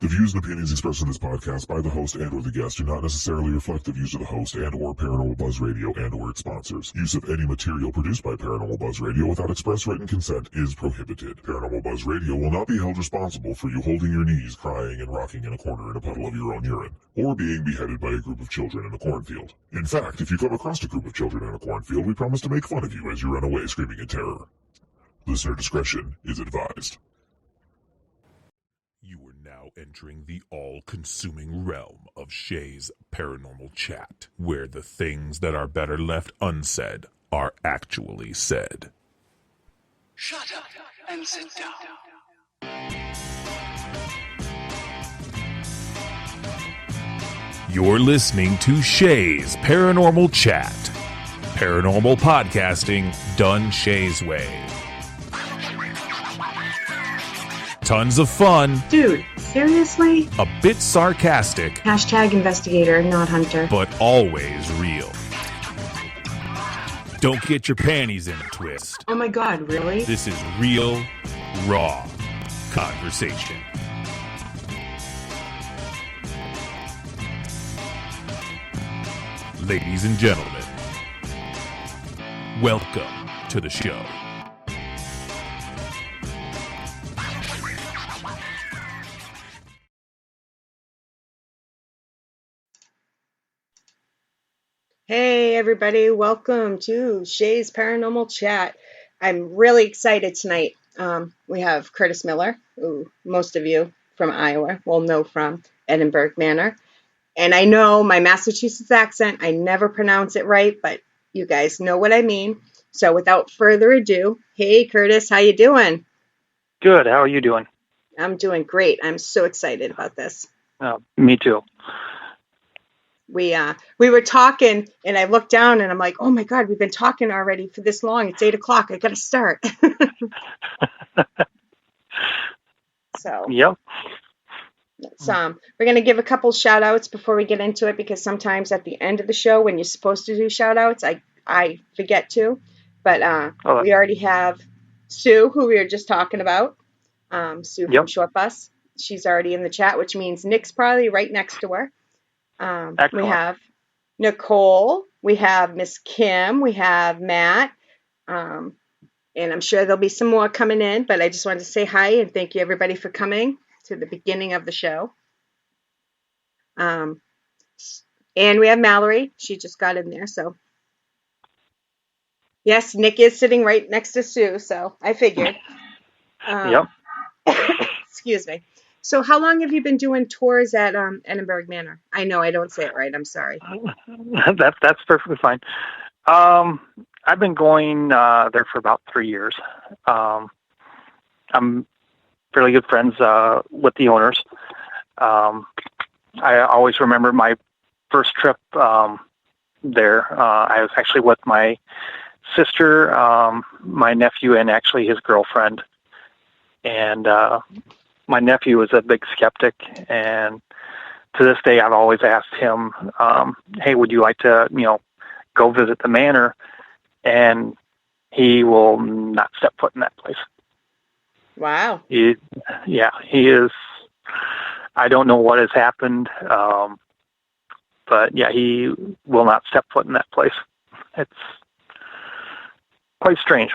The views and opinions expressed in this podcast by the host and or the guest do not necessarily reflect the views of the host and or Paranormal Buzz Radio and or its sponsors. Use of any material produced by Paranormal Buzz Radio without express written consent is prohibited. Paranormal Buzz Radio will not be held responsible for you holding your knees, crying, and rocking in a corner in a puddle of your own urine, or being beheaded by a group of children in a cornfield. In fact, if you come across a group of children in a cornfield, we promise to make fun of you as you run away screaming in terror. Listener discretion is advised. You are now entering the all-consuming realm of Shay's Paranormal Chat, where the things that are better left unsaid are actually said. Shut up and sit down. You're listening to Shay's Paranormal Chat. Paranormal podcasting done Shay's way. Tons of fun. Dude, seriously? A bit sarcastic. Hashtag investigator, not hunter. But always real. Don't get your panties in a twist. Oh my god, really? This is real, raw conversation. Ladies and gentlemen, welcome to the show. Hey everybody, welcome to Shay's Paranormal Chat. I'm really excited tonight. We have Kurtis Miller, who most of you from Iowa will know from Edinburgh Manor. And I know my Massachusetts accent, I never pronounce it right, but you guys know what I mean. So without further ado, hey Kurtis, how you doing? Good, how are you doing? I'm doing great. I'm so excited about this. Me too. We were talking, and I looked down, and I'm like, oh my God, we've been talking already for this long. It's 8 o'clock. I got to start. So, yep. We're going to give a couple shout outs before we get into it, because sometimes at the end of the show, when you're supposed to do shout outs, I forget to. But we already have Sue, who we were just talking about. Sue from Short Bus. She's already in the chat, which means Nick's probably right next to her. We have Nicole, we have Miss Kim, we have Matt, and I'm sure there'll be some more coming in, but I just wanted to say hi and thank you everybody for coming to the beginning of the show. And we have Mallory, she just got in there, so. Yes, Nick is sitting right next to Sue, so I figured. Yep. Excuse me. So how long have you been doing tours at Edinburgh Manor? I know I don't say it right. I'm sorry. That's perfectly fine. I've been going there for about 3 years. I'm fairly good friends with the owners. I always remember my first trip there. I was actually with my sister, my nephew, and actually his girlfriend. And my nephew is a big skeptic, and to this day, I've always asked him, hey, would you like to, go visit the manor? And he will not step foot in that place. Wow. He is, I don't know what has happened, but yeah, he will not step foot in that place. It's quite strange.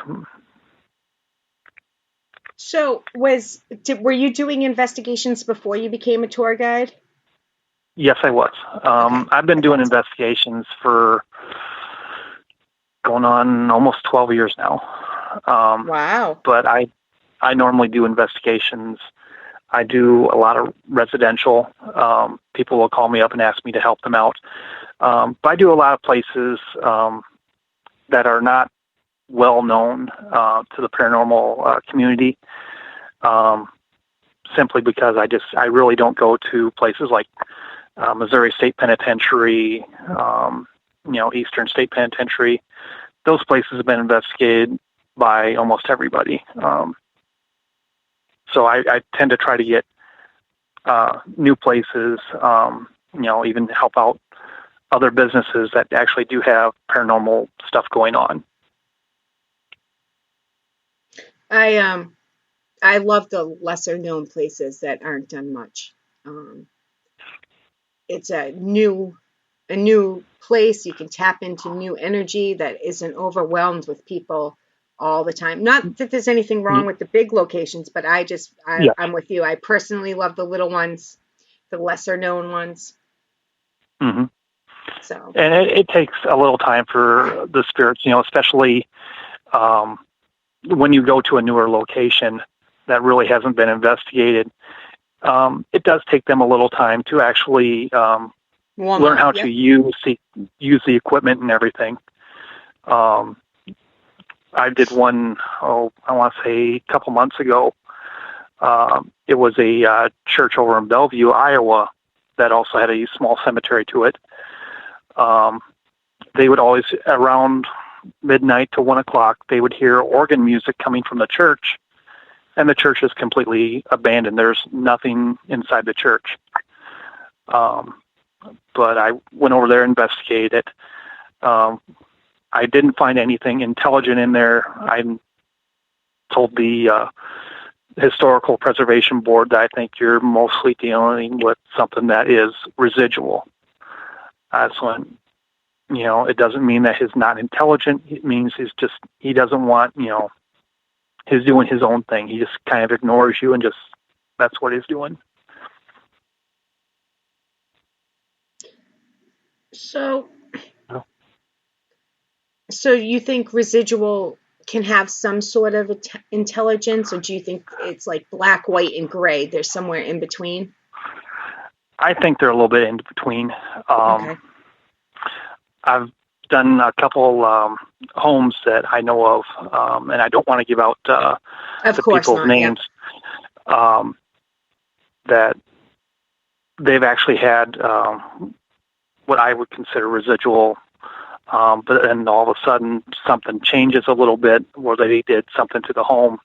So were you doing investigations before you became a tour guide? Yes, I was. Okay. I've been doing investigations for going on almost 12 years now. Wow. But I normally do investigations. I do a lot of residential. People will call me up and ask me to help them out. But I do a lot of places that are not well known to the paranormal community, simply because I really don't go to places like Missouri State Penitentiary, Eastern State Penitentiary. Those places have been investigated by almost everybody. So I tend to try to get new places, even help out other businesses that actually do have paranormal stuff going on. I love the lesser known places that aren't done much. Um, it's a new place. You can tap into new energy that isn't overwhelmed with people all the time. Not that there's anything wrong with the big locations, but Yeah. I'm with you. I personally love the little ones, the lesser known ones. Mm-hmm. So, And it takes a little time for the spirits, especially when you go to a newer location that really hasn't been investigated. It does take them a little time to actually learn how to use the equipment and everything. I did one, I want to say a couple months ago. It was a church over in Bellevue, Iowa, that also had a small cemetery to it. They would always, around midnight to 1 o'clock, they would hear organ music coming from the church, and the church is completely abandoned. There's nothing inside the church. But I went over there and investigated it. I didn't find anything intelligent in there. I told the Historical Preservation Board that I think you're mostly dealing with something that is residual. That's when, it doesn't mean that he's not intelligent. It means he doesn't want, he's doing his own thing. He just kind of ignores you and that's what he's doing. So you think residual can have some sort of intelligence, or do you think it's like black, white, and gray? There's somewhere in between? I think they're a little bit in between. Okay. I've done a couple homes that I know of, and I don't want to give out the people's names, that they've actually had what I would consider residual, but then all of a sudden something changes a little bit, or they did something to the home,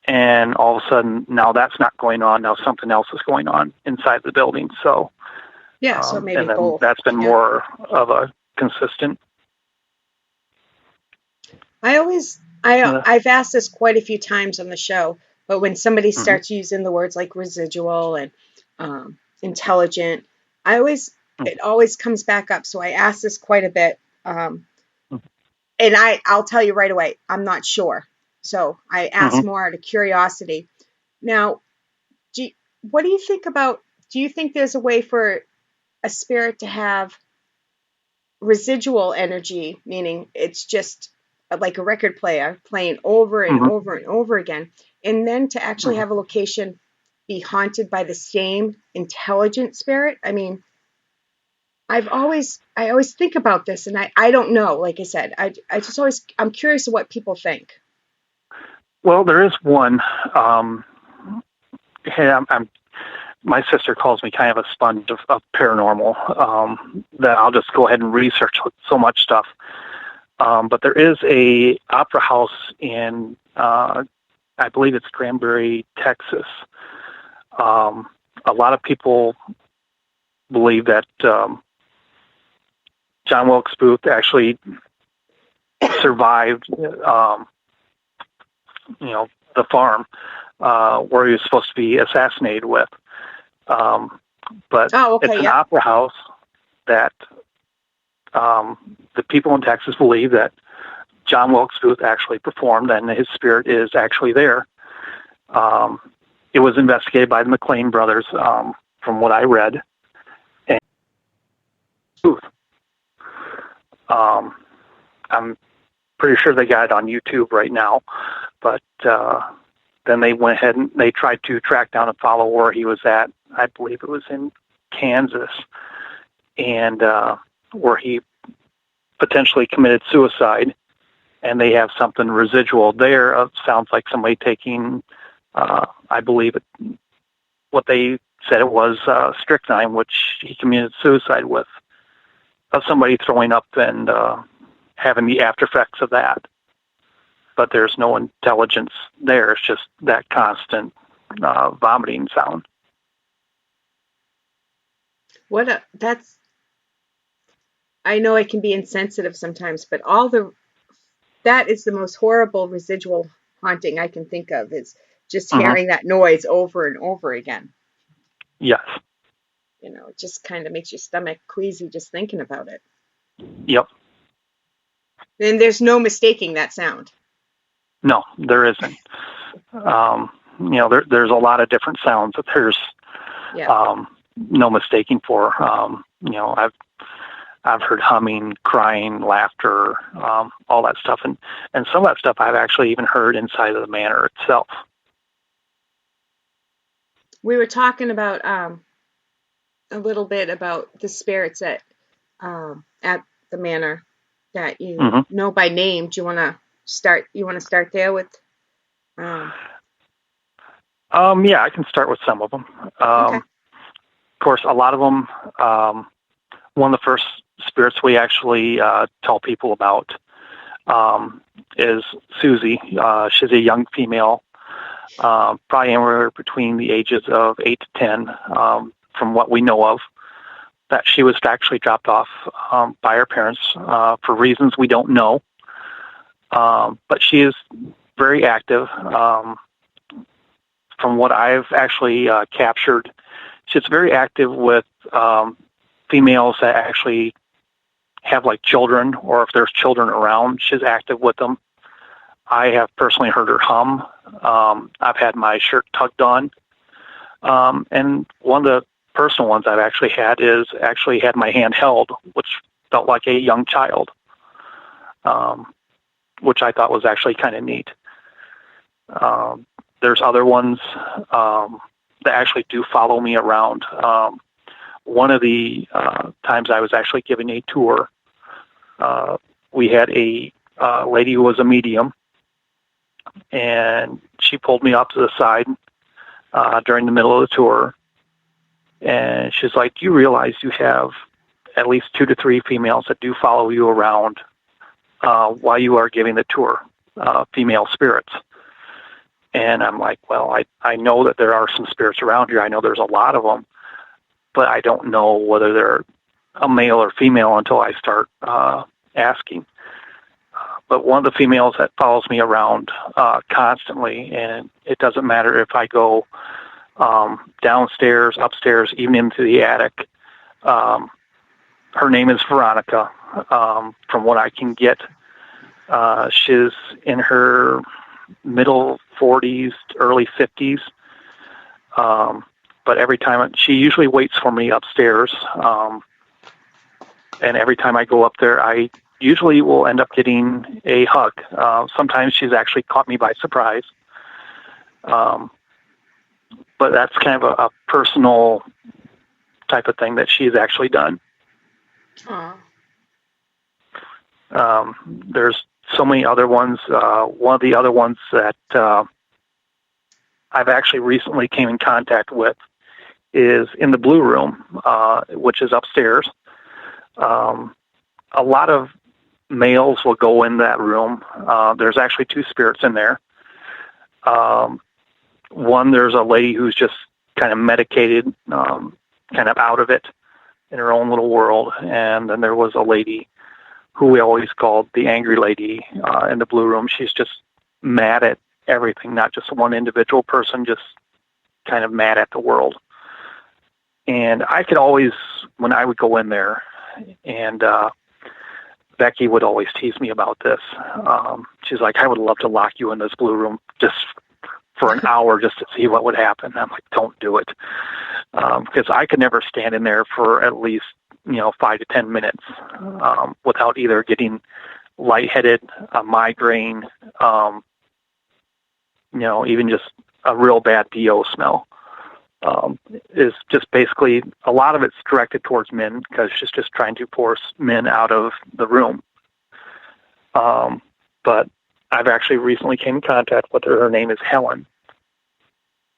and all of a sudden now that's not going on. Now something else is going on inside the building. So so maybe and then both. That's been more of a consistent. I've asked this quite a few times on the show, but when somebody starts using the words like residual and intelligent, it always comes back up. So I ask this quite a bit, and I'll tell you right away, I'm not sure. So I ask more out of curiosity. Now, what do you think about? Do you think there's a way for a spirit to have residual energy, meaning it's just like a record player playing over and over and over again, and then to actually have a location be haunted by the same intelligent spirit? I mean, I always think about this, and I don't know. Like I said, I'm curious of what people think. Well, there is one. My sister calls me kind of a sponge of paranormal, that I'll just go ahead and research so much stuff. But there is a opera house in, I believe it's Granbury, Texas. A lot of people believe that John Wilkes Booth actually survived, the farm where he was supposed to be assassinated with. But it's an opera house that the people in Texas believe that John Wilkes Booth actually performed, and his spirit is actually there. It was investigated by the McLean brothers, from what I read. And Booth. I'm pretty sure they got it on YouTube right now, but then they went ahead and they tried to track down and follow where he was at. I believe it was in Kansas, and where he potentially committed suicide, and they have something residual there. Sounds like somebody taking, I believe what they said it was strychnine, which he committed suicide with, of somebody throwing up and having the after effects of that. But there's no intelligence there. It's just that constant vomiting sound. I know it can be insensitive sometimes, but that is the most horrible residual haunting I can think of, is just hearing that noise over and over again. Yes. It just kind of makes your stomach queasy just thinking about it. Yep. And there's no mistaking that sound. No, there isn't. There's a lot of different sounds that there's no mistaking for. I've heard humming, crying, laughter, all that stuff, and some of that stuff I've actually even heard inside of the manor itself. We were talking about a little bit about the spirits at the manor that you know by name. Do you want to start? You want to start there with? Yeah, I can start with some of them. Okay. Of course, a lot of them. One of the first spirits we actually tell people about is Susie. She's a young female, probably anywhere between the ages of 8 to 10, from what we know of, that she was actually dropped off by her parents for reasons we don't know. But she is very active. From what I've actually captured, she's very active with females that actually have like children, or if there's children around, she's active with them. I have personally heard her hum. I've had my shirt tugged on. And one of the personal ones I've actually had my hand held, which felt like a young child, which I thought was actually kind of neat. There's other ones that actually do follow me around. One of the times I was actually giving a tour, we had a lady who was a medium, and she pulled me up to the side during the middle of the tour, and she's like, "Do you realize you have at least 2 to 3 females that do follow you around while you are giving the tour, female spirits?" And I'm like, "Well, I know that there are some spirits around here. I know there's a lot of them, but I don't know whether they're a male or female until I start asking." But one of the females that follows me around constantly, and it doesn't matter if I go downstairs, upstairs, even into the attic, her name is Veronica. From what I can get, she's in her middle 40s, early 50s. But every time she usually waits for me upstairs, and every time I go up there, I usually will end up getting a hug. Sometimes she's actually caught me by surprise. But that's kind of a personal type of thing that she's actually done. There's so many other ones. One of the other ones that I've actually recently came in contact with is in the Blue Room, which is upstairs. A lot of males will go in that room. There's actually 2 spirits in there. One, there's a lady who's just kind of medicated, kind of out of it in her own little world. And then there was a lady who we always called the angry lady in the Blue Room. She's just mad at everything, not just one individual person, just kind of mad at the world. And I could always, when I would go in there, and Becky would always tease me about this. She's like, "I would love to lock you in this Blue Room just for an hour just to see what would happen." I'm like, "Don't do it." Because I could never stand in there for at least, 5 to 10 minutes without either getting lightheaded, a migraine, even just a real bad BO smell. Is just basically, a lot of it's directed towards men because she's just trying to force men out of the room. But I've actually recently came in contact with her. Her name is Helen.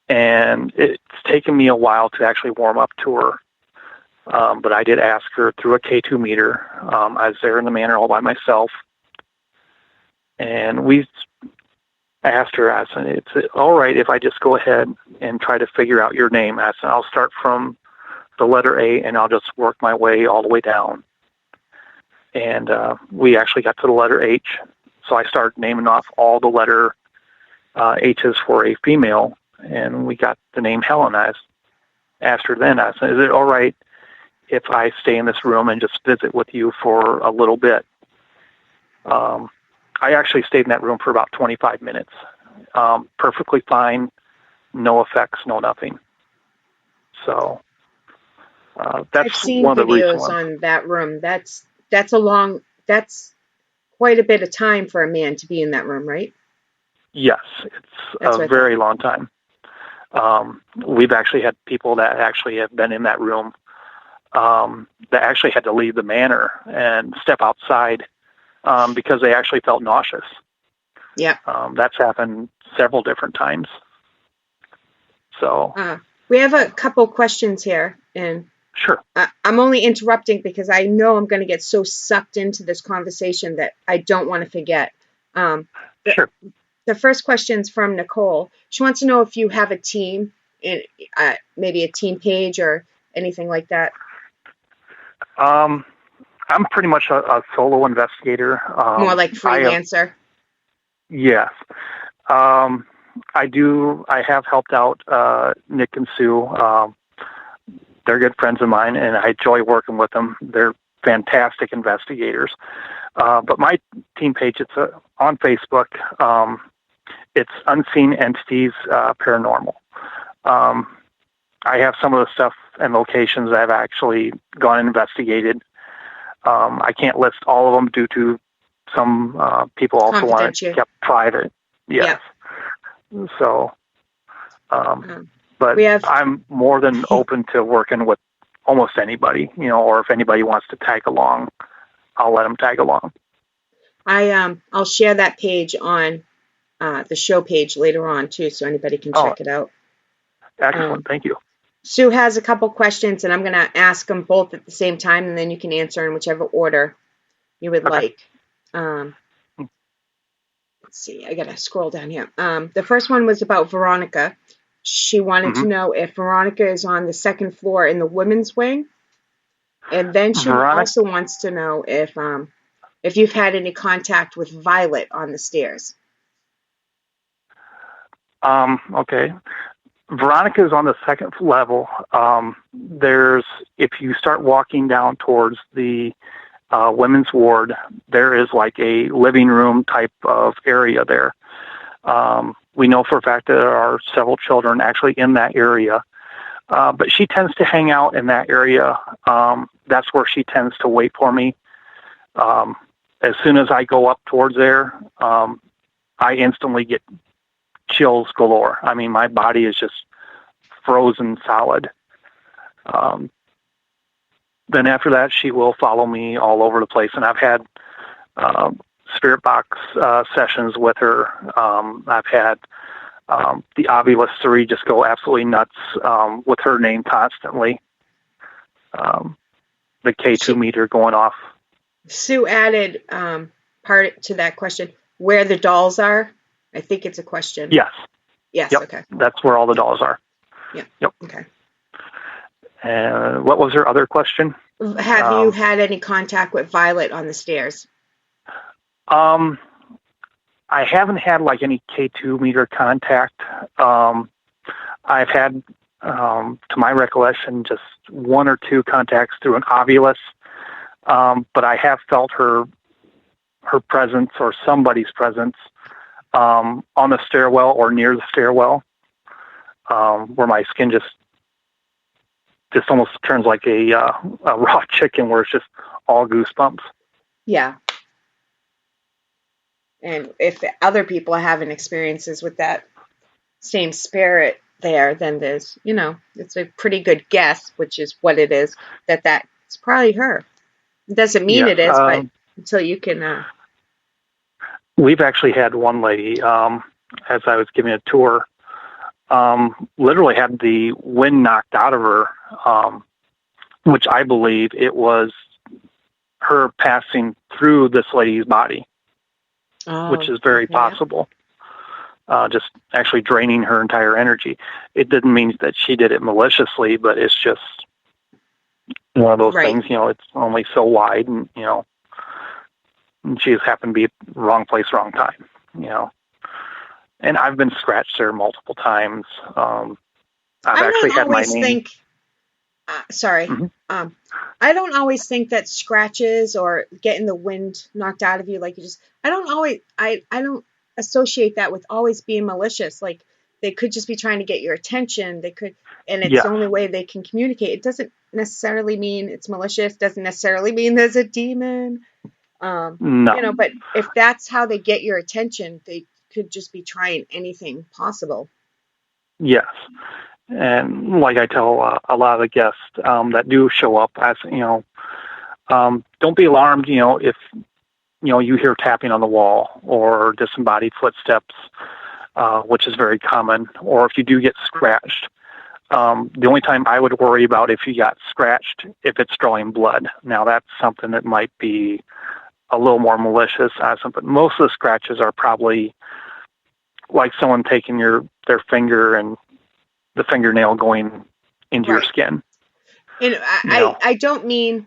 And it's taken me a while to actually warm up to her. But I did ask her through a K2 meter. I was there in the manor all by myself. And I asked her, I said, "It's all right if I just go ahead and try to figure out your name?" I said, "I'll start from the letter A and I'll just work my way all the way down." And we actually got to the letter H. So I started naming off all the letter H's for a female, and we got the name Helen. asked her then, I said, is it all right if I stay in this room and just visit with you for a little bit? I actually stayed in that room for about 25 minutes. Perfectly fine, no effects, no nothing. So that's I've seen one of the videos recent ones. on that room. That's quite a bit of time for a man to be in that room, right? Yes, it's a very long time. We've actually had people that actually have been in that room that actually had to leave the manor and step outside because they actually felt nauseous. Yeah. That's happened several different times. So we have a couple questions here, and sure. I'm only interrupting because I know I'm going to get so sucked into this conversation that I don't want to forget. Sure. The first question is from Nicole. She wants to know if you have a team, maybe a team page or anything like that. I'm pretty much a solo investigator. More like freelancer. Yes. I have helped out Nick and Sue. They're good friends of mine, and I enjoy working with them. They're fantastic investigators. But my team page, it's on Facebook. It's Unseen Entities Paranormal. I have some of the stuff and locations that I've actually gone and investigated. I can't list all of them due to some people also want it kept private. Yes. Yeah. So, but I'm more than open to working with almost anybody, or if anybody wants to tag along, I'll let them tag along. I'll share that page on the show page later on too, so anybody can check it out. Excellent. Thank you. Sue has a couple questions, and I'm going to ask them both at the same time, and then you can answer in whichever order you would like. Let's see. I got to scroll down here. The first one was about Veronica. She wanted to know if Veronica is on the second floor in the women's wing. And then she also wants to know if you've had any contact with Violet on the stairs. Okay. Veronica is on the second level. If you start walking down towards the women's ward, there is like a living room type of area there. We know for a fact that there are several children actually in that area. But she tends to hang out in that area. That's where she tends to wait for me. As soon as I go up towards there, I instantly get chills galore. I mean, my body is just frozen solid. Then after that, she will follow me all over the place. And I've had spirit box sessions with her. I've had the Ovilus 3 just go absolutely nuts with her name constantly. The K2 meter going off. Sue added part to that question, where the dolls are. I think it's a question. Yes. Yes, yep. Okay. That's where all the dolls are. Yeah. Yep. Okay. And what was her other question? Have you had any contact with Violet on the stairs? I haven't had like any K2 meter contact. I've had, to my recollection, just one or two contacts through an Ovilus. But I have felt her presence or somebody's presence on the stairwell or near the stairwell, where my skin just almost turns like a raw chicken, where it's just all goosebumps. Yeah. And if other people are having experiences with that same spirit there, then there's, it's a pretty good guess, which is what it is, that's probably her. It doesn't mean it is, but until you can... We've actually had one lady, as I was giving a tour, literally had the wind knocked out of her, which I believe it was her passing through this lady's body, which is very possible. Just actually draining her entire energy. It didn't mean that she did it maliciously, but it's just one of those things, it's only so wide, and, and she just happened to be at the wrong place, wrong time, And I've been scratched there multiple times. I've actually had my name. Sorry. Mm-hmm. I don't always think that scratches or getting the wind knocked out of you, like I don't associate that with always being malicious. Like they could just be trying to get your attention. They could, and it's Yes. the only way they can communicate. It doesn't necessarily mean it's malicious. Doesn't necessarily mean there's a demon. No. But if that's how they get your attention, they could just be trying anything possible. Yes. And like I tell a lot of the guests that do show up, as don't be alarmed. If you hear tapping on the wall or disembodied footsteps, which is very common, or if you do get scratched. The only time I would worry about if you got scratched, if it's drawing blood. Now that's something that might be a little more malicious, but most of the scratches are probably like someone taking their finger and the fingernail going into your skin. And I don't mean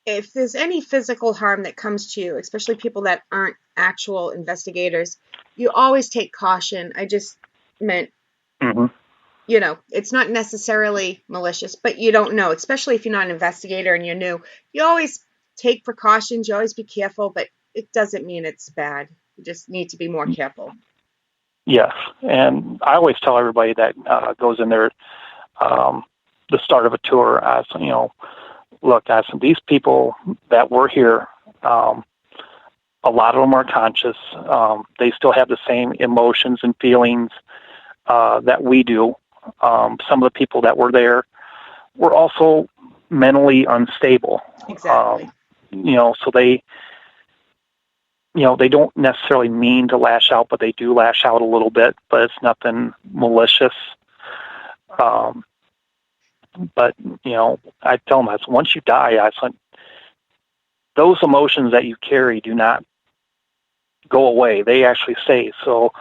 if there's any physical harm that comes to you, especially people that aren't actual investigators, you always take caution. I just meant, it's not necessarily malicious, but you don't know, especially if you're not an investigator and you're new. You always take precautions. You always be careful, but it doesn't mean it's bad. You just need to be more careful. Yes, and I always tell everybody that goes in there, the start of a tour, look, these people that were here, a lot of them are conscious. They still have the same emotions and feelings that we do. Some of the people that were there were also mentally unstable. Exactly. So they don't necessarily mean to lash out, but they do lash out a little bit, but it's nothing malicious. But, I tell them, once you die, those emotions that you carry do not go away. They actually stay. So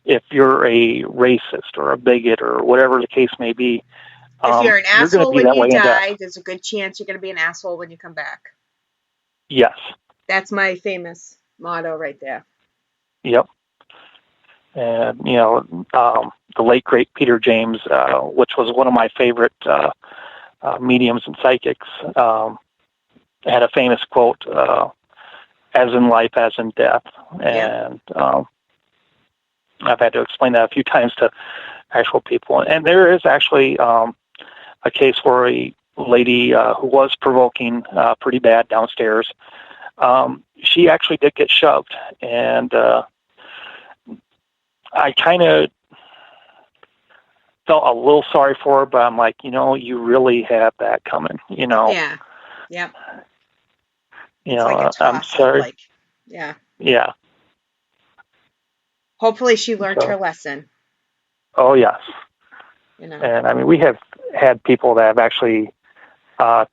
if you're a racist or a bigot or whatever the case may be, if you're an asshole when you die, death. There's a good chance you're going to be an asshole when you come back. Yes. That's my famous motto right there. Yep. And, the late, great Peter James, which was one of my favorite mediums and psychics, had a famous quote, as in life, as in death. And I've had to explain that a few times to actual people. And there is actually a case where a lady who was provoking pretty bad downstairs, she actually did get shoved. And I kind of felt a little sorry for her, but I'm like, you really have that coming, Yeah. Yep. I'm sorry. Yeah. Hopefully she learned her lesson. Oh, yes. And we have had people that have actually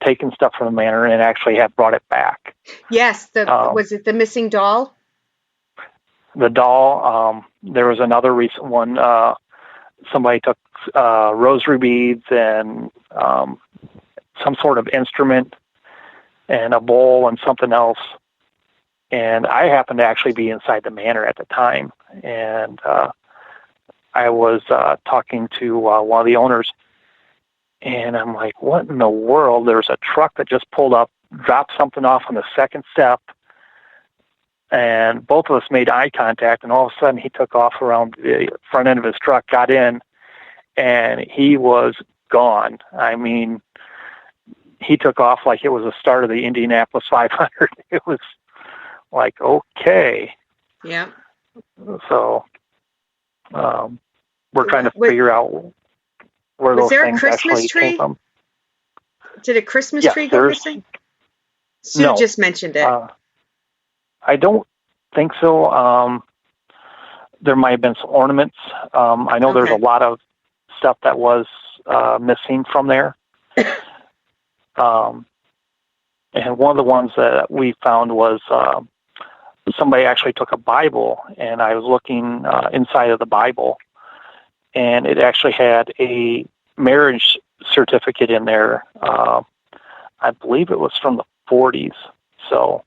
taken stuff from the manor and actually have brought it back. Yes. Was it the missing doll? The doll. There was another recent one. Somebody took rosary beads and some sort of instrument and a bowl and something else. And I happened to actually be inside the manor at the time. And I was talking to one of the owners. And I'm like, what in the world? There's a truck that just pulled up, dropped something off on the second step. And both of us made eye contact. And all of a sudden he took off around the front end of his truck, got in, and he was gone. He took off like it was the start of the Indianapolis 500. It was like, okay. Yeah. So we're trying to figure out where those things actually came from. Did a Christmas tree go missing? Sue just mentioned it. I don't think so. There might have been some ornaments. I know there's a lot of stuff that was missing from there. And one of the ones that we found was somebody actually took a Bible, and I was looking inside of the Bible, and it actually had a marriage certificate in there. I believe it was from the 40s. So,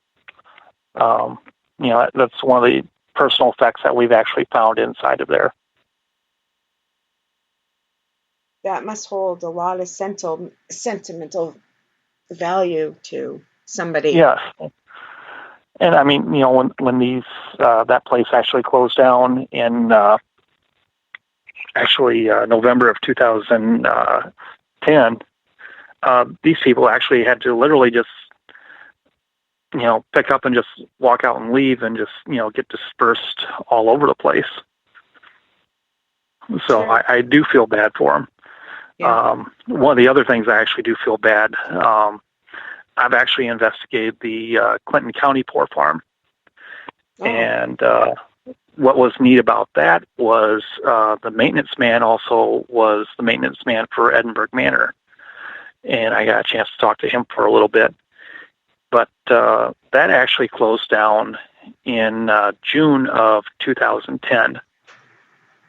that's one of the personal effects that we've actually found inside of there. that must hold a lot of sentimental value to somebody. Yes. And I mean, when these that place actually closed down in November of 2010, these people actually had to literally just pick up and just walk out and leave and just get dispersed all over the place. So Sure. I do feel bad for them. Yeah. One of the other things I actually do feel bad. I've actually investigated the Clinton County Poor Farm. Oh. And what was neat about that was the maintenance man also was the maintenance man for Edinburgh Manor. And I got a chance to talk to him for a little bit. But that actually closed down in June of 2010.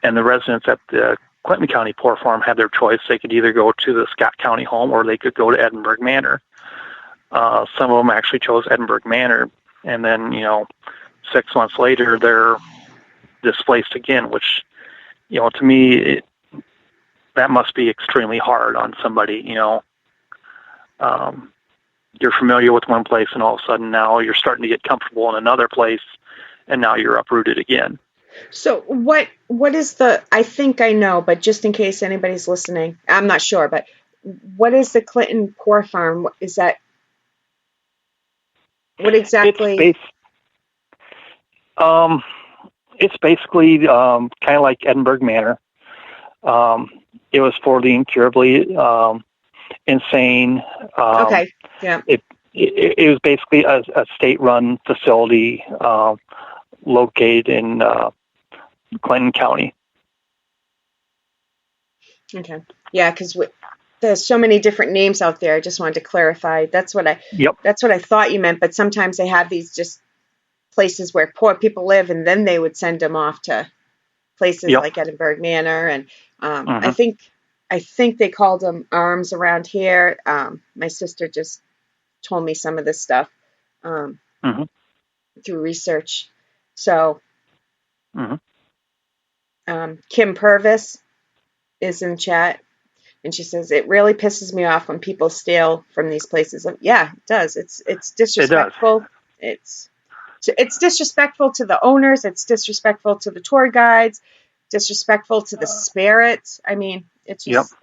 And the residents at the Clinton County Poor Farm had their choice. They could either go to the Scott County home or they could go to Edinburgh Manor. Some of them actually chose Edinburgh Manor. And then, 6 months later, they're displaced again, which, to me, that must be extremely hard on somebody, You're familiar with one place, and all of a sudden now you're starting to get comfortable in another place, and now you're uprooted again. So what is I think I know, but just in case anybody's listening, I'm not sure, but what is the Clinton Poor Farm? What exactly? It's basically kind of like Edinburgh Manor. It was for the incurably insane. Okay, yeah. It was basically a state-run facility located in Clinton County. Okay, yeah, because there's so many different names out there. I just wanted to clarify. That's what I thought you meant. But sometimes they have these just places where poor people live, and then they would send them off to places like Edinburgh Manor, and I think they called them arms around here. My sister just told me some of this stuff through research. So Kim Purvis is in chat, and she says it really pisses me off when people steal from these places. Yeah, it does. It's disrespectful. It's disrespectful to the owners. It's disrespectful to the tour guides. Disrespectful to the spirits. I mean, it's just,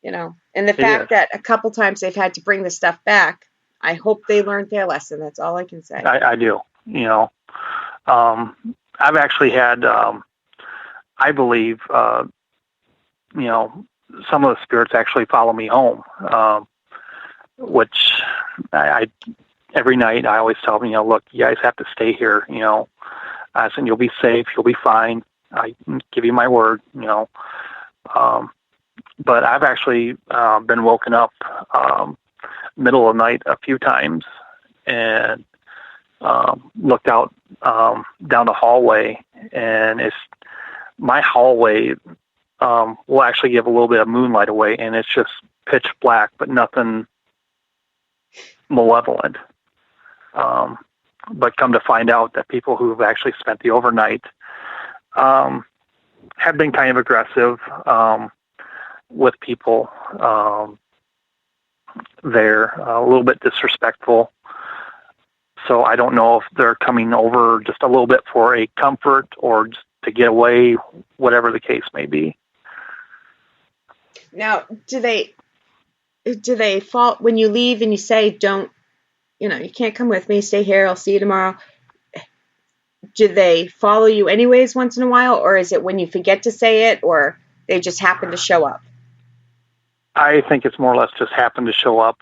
and the fact that a couple times they've had to bring the stuff back. I hope they learned their lesson. That's all I can say. I do. I've actually had, I believe, some of the spirits actually follow me home, which I every night I always tell them, look, you guys have to stay here. I said, you'll be safe. You'll be fine. I give you my word, but I've actually been woken up middle of the night a few times and looked out down the hallway, and my hallway will actually give a little bit of moonlight away, and it's just pitch black, but nothing malevolent. But come to find out that people who've actually spent the overnight have been kind of aggressive with people there, a little bit disrespectful. So I don't know if they're coming over just a little bit for a comfort or just to get away, whatever the case may be. Now, do they fault when you leave and you say, don't, you can't come with me, stay here, I'll see you tomorrow? Do they follow you anyways once in a while, or is it when you forget to say it, or they just happen to show up? I think it's more or less just happen to show up.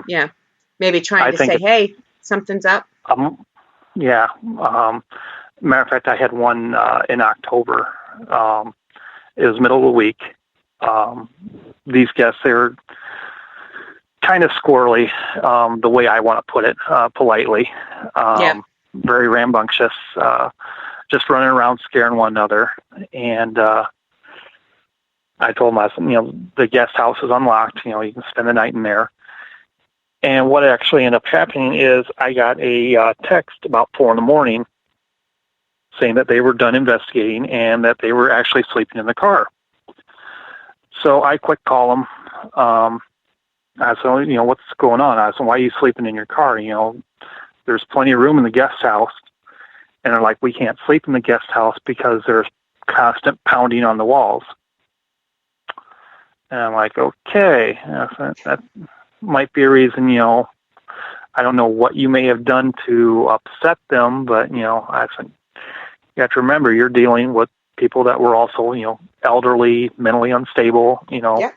Yeah, maybe trying to say, hey, something's up. Yeah. Matter of fact, I had one in October. It was middle of the week. These guests, they were kind of squirrely, the way I want to put it, politely. Very rambunctious, just running around scaring one another. And I told them, I said, the guest house is unlocked. You can spend the night in there. And what actually ended up happening is I got a text about 4 a.m. saying that they were done investigating and that they were actually sleeping in the car. So I quick call them. I said, what's going on? I said, why are you sleeping in your car? There's plenty of room in the guest house. And they're like, we can't sleep in the guest house because there's constant pounding on the walls. And I'm like, okay, that might be a reason, I don't know what you may have done to upset them, but, I said, you have to remember you're dealing with people that were also, elderly, mentally unstable, Yeah.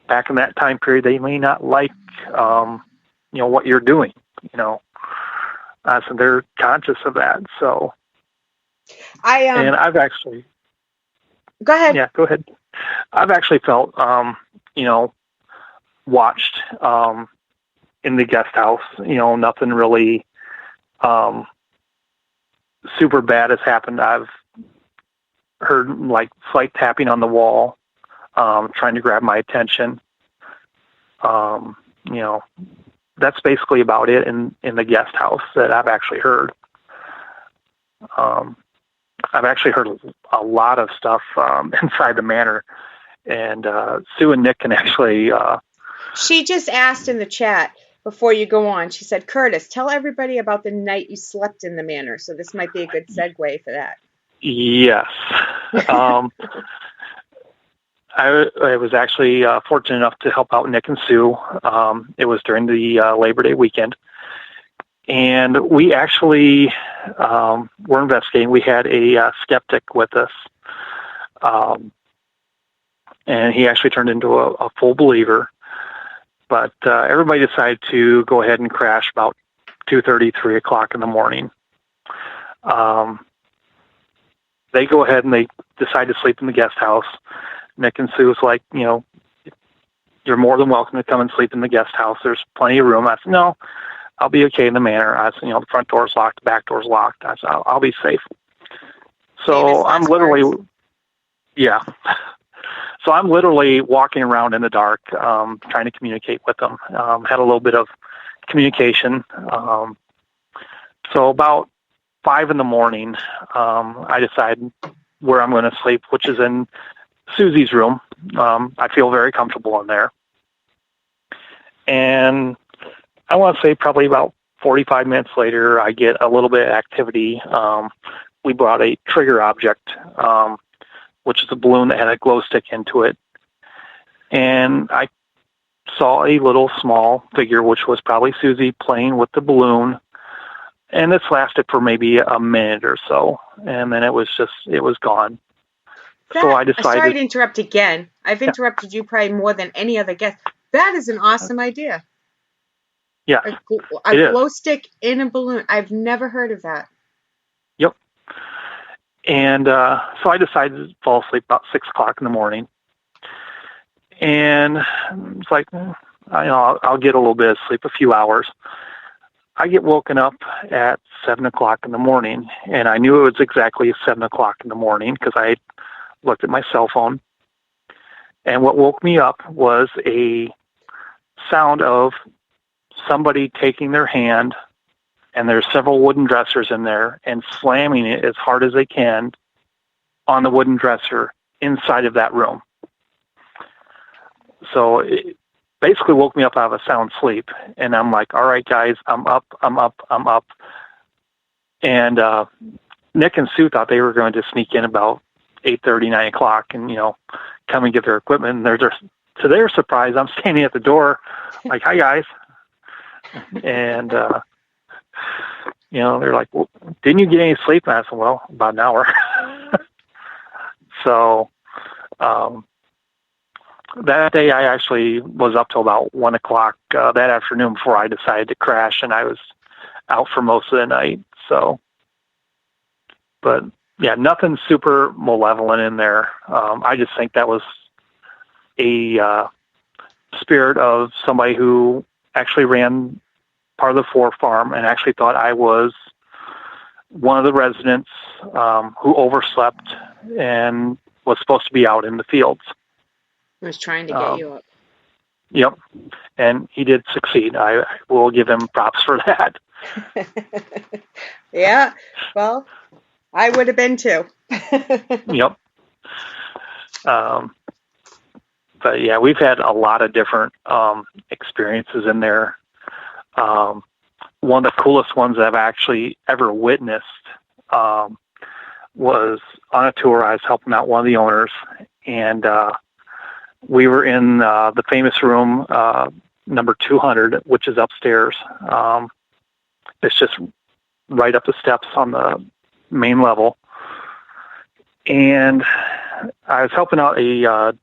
Back in that time period, they may not like, what you're doing, So they're conscious of that. So, and I've actually, go ahead. Yeah, go ahead. I've actually felt, watched, in the guest house, nothing really, super bad has happened. I've heard like slight tapping on the wall, trying to grab my attention. That's basically about it in the guest house that I've actually heard. I've actually heard a lot of stuff inside the manor, and Sue and Nick can actually. She just asked in the chat before you go on. She said, "Kurtis, tell everybody about the night you slept in the manor." So this might be a good segue for that. Yes. I was actually fortunate enough to help out Nick and Sue. It was during the Labor Day weekend. And we actually were investigating. We had a skeptic with us. And he actually turned into a full believer. But everybody decided to go ahead and crash about 2:30, 3 o'clock in the morning. They go ahead and they decide to sleep in the guest house. Nick and Sue was like, you're more than welcome to come and sleep in the guest house. There's plenty of room. I said, no, I'll be okay in the manor. I said, the front door's locked, the back door's locked. I said, I'll be safe. So I'm literally, yeah. So I'm literally walking around in the dark, trying to communicate with them. Had a little bit of communication. So about 5 in the morning, I decide where I'm going to sleep, which is in Susie's room. I feel very comfortable in there. And I want to say probably about 45 minutes later, I get a little bit of activity. We brought a trigger object, which is a balloon that had a glow stick into it. And I saw a little small figure, which was probably Susie, playing with the balloon. And this lasted for maybe a minute or so. And then it was gone. So I decided. Sorry to interrupt again. I've interrupted you probably more than any other guest. That is an awesome idea. Yeah. A glow stick in a balloon. I've never heard of that. Yep. And so I decided to fall asleep about 6 o'clock in the morning. And it's like, I'll get a little bit of sleep, a few hours. I get woken up at 7 o'clock in the morning, and I knew it was exactly 7 o'clock in the morning because I looked at my cell phone. And what woke me up was a sound of somebody taking their hand, and there's several wooden dressers in there, and slamming it as hard as they can on the wooden dresser inside of that room. So it basically woke me up out of a sound sleep. And I'm like, all right, guys, I'm up. And Nick and Sue thought they were going to sneak in about 8:30, 9 o'clock and, come and get their equipment. And they're just, to their surprise, I'm standing at the door like, hi, guys. And, they're like, well, didn't you get any sleep? And I said, well, about an hour. So that day I actually was up till about 1 o'clock that afternoon before I decided to crash, and I was out for most of the night. So, but yeah, nothing super malevolent in there. I just think that was a spirit of somebody who actually ran part of the Fore Farm and actually thought I was one of the residents who overslept and was supposed to be out in the fields. I was trying to get you up. Yep. And he did succeed. I will give him props for that. Yeah. Well, I would have been too. Yep. But yeah, we've had a lot of different experiences in there. One of the coolest ones I've actually ever witnessed was on a tour. I was helping out one of the owners, and we were in the famous room, number 200, which is upstairs. It's just right up the steps on the main level. And I was helping out a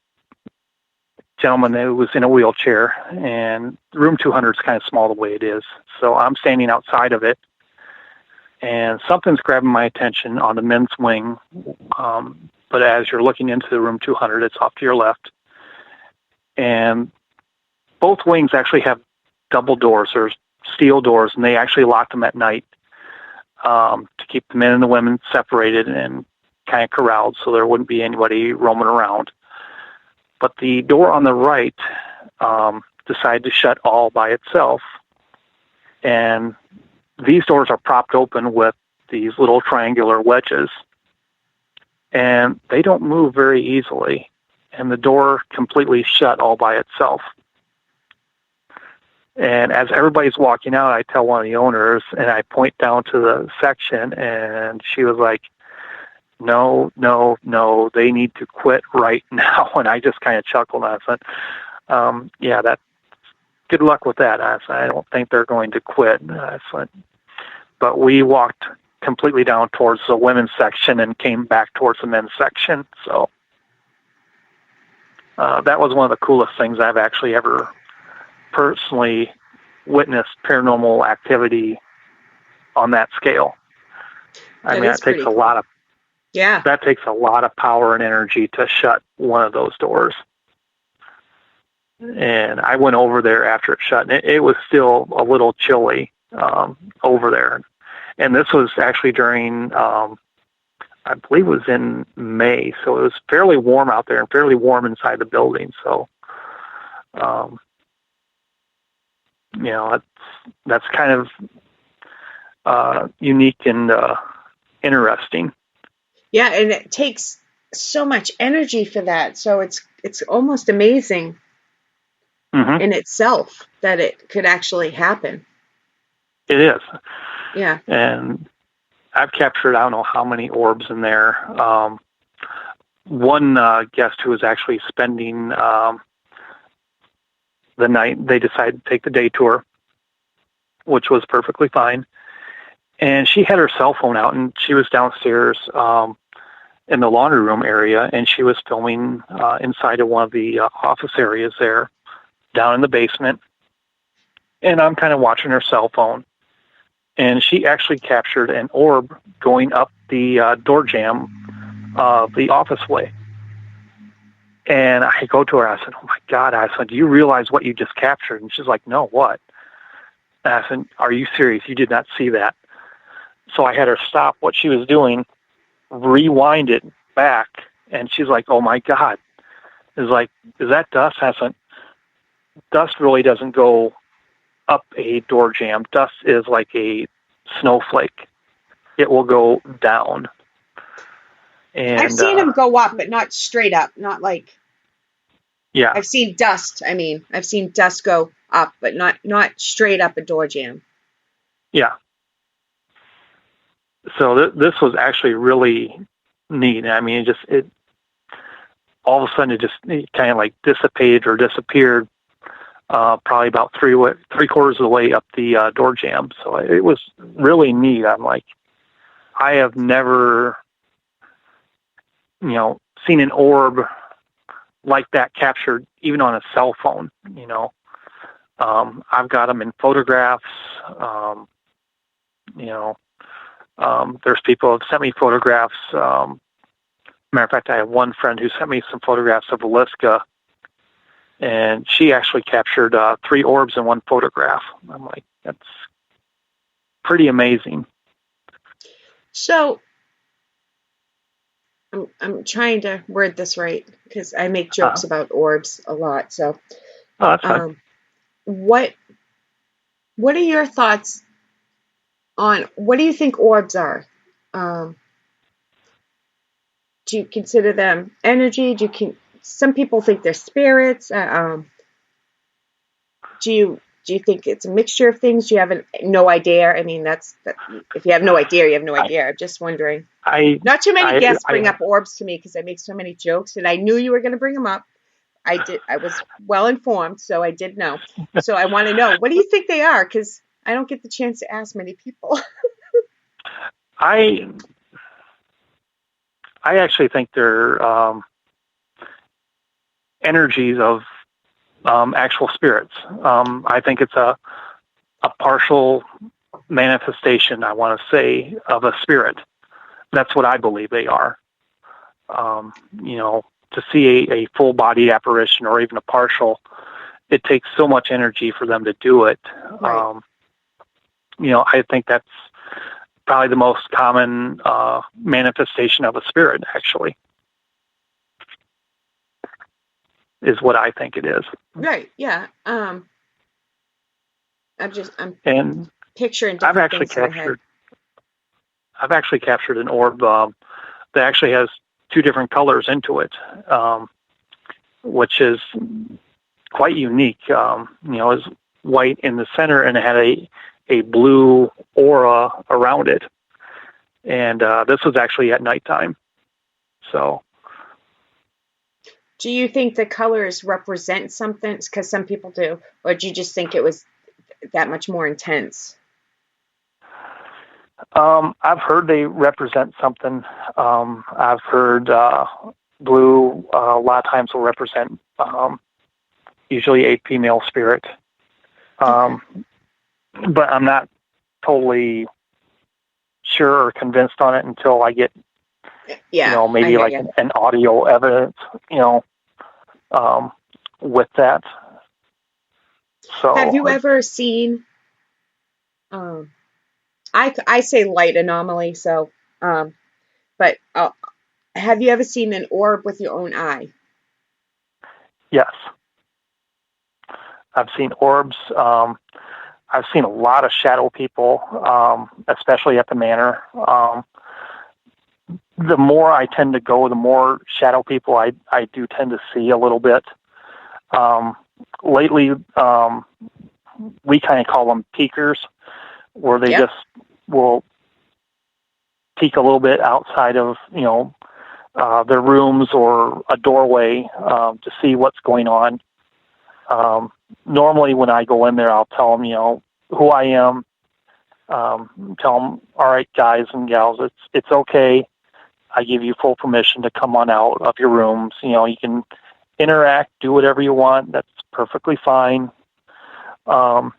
gentleman who was in a wheelchair, and room 200 is kind of small the way it is. So I'm standing outside of it, and something's grabbing my attention on the men's wing. But as you're looking into the room 200, it's off to your left. And both wings actually have double doors. There's steel doors, and they actually lock them at night to keep the men and the women separated and kind of corralled so there wouldn't be anybody roaming around. But the door on the right decided to shut all by itself. And these doors are propped open with these little triangular wedges. And they don't move very easily. And the door completely shut all by itself. And as everybody's walking out, I tell one of the owners, and I point down to the section, and she was like, no, they need to quit right now. And I just kind of chuckled. I said, yeah, that's good luck with that. I said, I don't think they're going to quit. I said, but we walked completely down towards the women's section and came back towards the men's section. So that was one of the coolest things I've actually ever personally witnessed paranormal activity on that scale. I mean, that takes a lot of that takes a lot of power and energy to shut one of those doors. And I went over there after it shut, and it was still a little chilly over there. And this was actually during, I believe it was in May, so it was fairly warm out there and fairly warm inside the building. So, you know, that's kind of unique and interesting. Yeah, and it takes so much energy for that. So it's almost amazing in itself that it could actually happen. It is. Yeah. And I've captured, I don't know how many orbs in there. One guest who was actually spending the night, they decided to take the day tour, which was perfectly fine. And she had her cell phone out, and she was downstairs in the laundry room area, and she was filming inside of one of the office areas there, down in the basement. And I'm kind of watching her cell phone. And she actually captured an orb going up the door jamb of the office way. And I go to her, I said, oh my God, I said, do you realize what you just captured? And she's like, no, what? And I said, are you serious? You did not see that. So I had her stop what she was doing, rewind it back, and she's like, oh my God. Is like, is that dust? I said, dust really doesn't go up a door jamb. Dust is like a snowflake. It will go down. And I've seen them go up, but not straight up. Not like. Yeah. I've seen dust. I mean, I've seen dust go up, but not straight up a door jamb. Yeah. So this was actually really neat. I mean, it all of a sudden it kind of like dissipated or disappeared. Probably about three quarters of the way up the door jamb. So it was really neat. I'm like, I have never, seen an orb like that captured even on a cell phone. I've got them in photographs. There's people who have sent me photographs. Matter of fact, I have one friend who sent me some photographs of Alaska. And she actually captured 3 orbs in one photograph. I'm like, that's pretty amazing. So, I'm trying to word this right because I make jokes about orbs a lot. So, that's fine. What are your thoughts on what do you think orbs are? do you consider them energy? Some people think they're spirits. Do you think it's a mixture of things? Do you have no idea? I mean, if you have no idea, you have no idea. I'm just wondering. Not too many guests bring up orbs to me because I make so many jokes, and I knew you were going to bring them up. I did. I was well informed, so I did know. So I want to know, what do you think they are? Because I don't get the chance to ask many people. I actually think they're energies of actual spirits. I think it's a partial manifestation, I want to say, of a spirit. That's what I believe they are. To see a full-body apparition or even a partial, it takes so much energy for them to do it. Right. I think that's probably the most common manifestation of a spirit, actually, is what I think it is. Right, yeah. I'm picturing different I've actually captured an orb that actually has two different colors into it, which is quite unique. It was white in the center and it had a blue aura around it. And this was actually at nighttime. So, do you think the colors represent something? Because some people do. Or do you just think it was that much more intense? I've heard they represent something. I've heard blue a lot of times will represent usually a female spirit. But I'm not totally sure or convinced on it until I get, maybe like an audio evidence, with that. So, have you ever seen? I say light anomaly. So, but have you ever seen an orb with your own eye? Yes, I've seen orbs. I've seen a lot of shadow people, especially at the manor. The more I tend to go, the more shadow people I do tend to see a little bit. Lately, we kind of call them peekers, where they just will peek a little bit outside of, their rooms or a doorway to see what's going on. Normally when I go in there, I'll tell them, who I am. Tell them, all right, guys and gals, it's okay. I give you full permission to come on out of your rooms. You can interact, do whatever you want. That's perfectly fine. I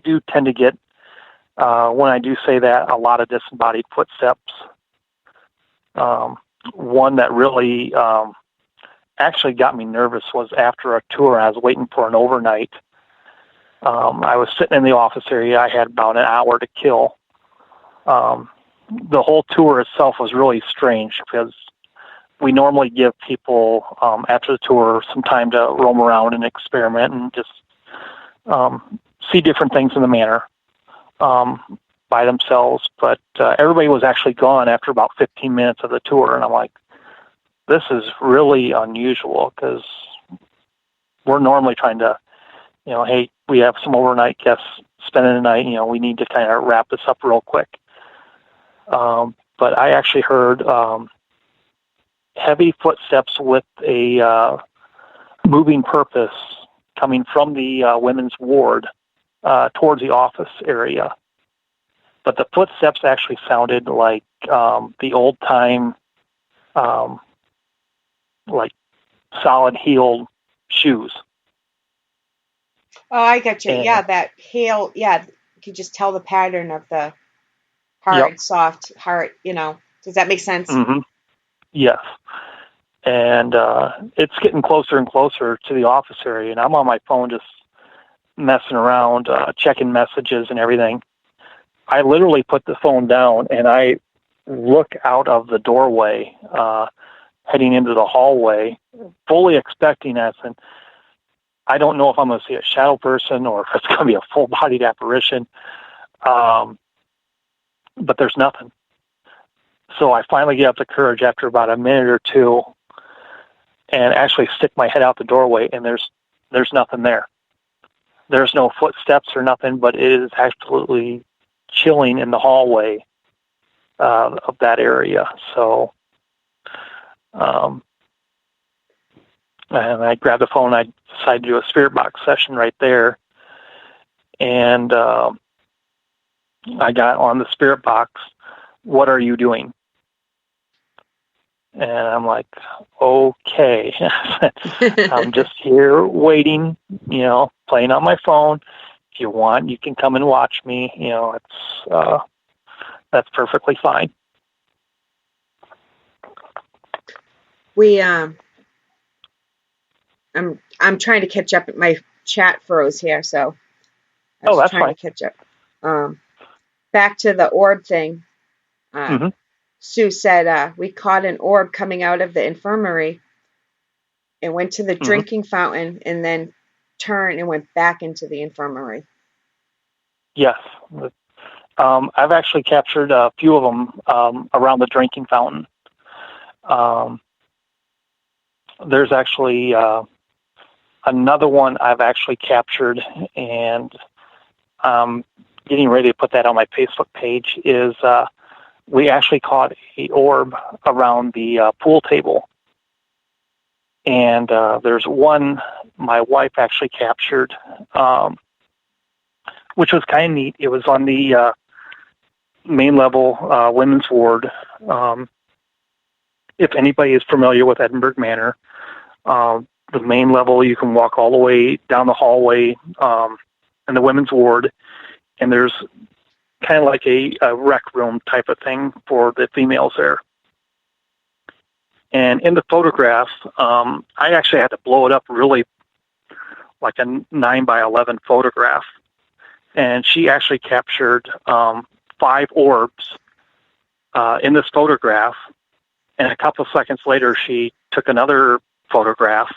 do tend to get, when I do say that, a lot of disembodied footsteps. One that really actually got me nervous was after a tour. I was waiting for an overnight. I was sitting in the office area. I had about an hour to kill. The whole tour itself was really strange because we normally give people, after the tour, some time to roam around and experiment and just see different things in the manor by themselves. But everybody was actually gone after about 15 minutes of the tour, and I'm like, this is really unusual because we're normally trying to, hey, we have some overnight guests spending the night, we need to kind of wrap this up real quick. But I actually heard heavy footsteps with a moving purpose coming from the women's ward towards the office area. But the footsteps actually sounded like the old-time, like solid-heeled shoes. Oh, I got you. And, that heel. Yeah, you could just tell the pattern of the hard, soft, hard. Does that make sense? Mm-hmm. Yes. And it's getting closer and closer to the office area, and I'm on my phone just messing around, checking messages and everything. I literally put the phone down, and I look out of the doorway, heading into the hallway, fully expecting that. And I don't know if I'm going to see a shadow person or if it's going to be a full-bodied apparition, but there's nothing. So I finally get up the courage after about a minute or two and actually stick my head out the doorway, and there's nothing there. There's no footsteps or nothing, but it is absolutely chilling in the hallway of that area. So, and I grabbed the phone, and I decided to do a spirit box session right there. And I got on the spirit box, "What are you doing?" And I'm like, okay, I'm just here waiting, playing on my phone. If you want, you can come and watch me. That's perfectly fine. I'm trying to catch up. My chat froze here, so I was that's trying fine. to catch up. Back to the orb thing. Sue said, we caught an orb coming out of the infirmary and went to the drinking fountain and then turned and went back into the infirmary. Yes. I've actually captured a few of them around the drinking fountain. There's actually another one I've actually captured, and getting ready to put that on my Facebook page, is we actually caught an orb around the pool table. And there's one my wife actually captured, which was kind of neat. It was on the main level women's ward. If anybody is familiar with Edinburgh Manor, the main level, you can walk all the way down the hallway in the women's ward, and there's kind of like a rec room type of thing for the females there. And in the photograph, I actually had to blow it up really like a 9x11 photograph. And she actually captured 5 orbs in this photograph. And a couple of seconds later, she took another photograph,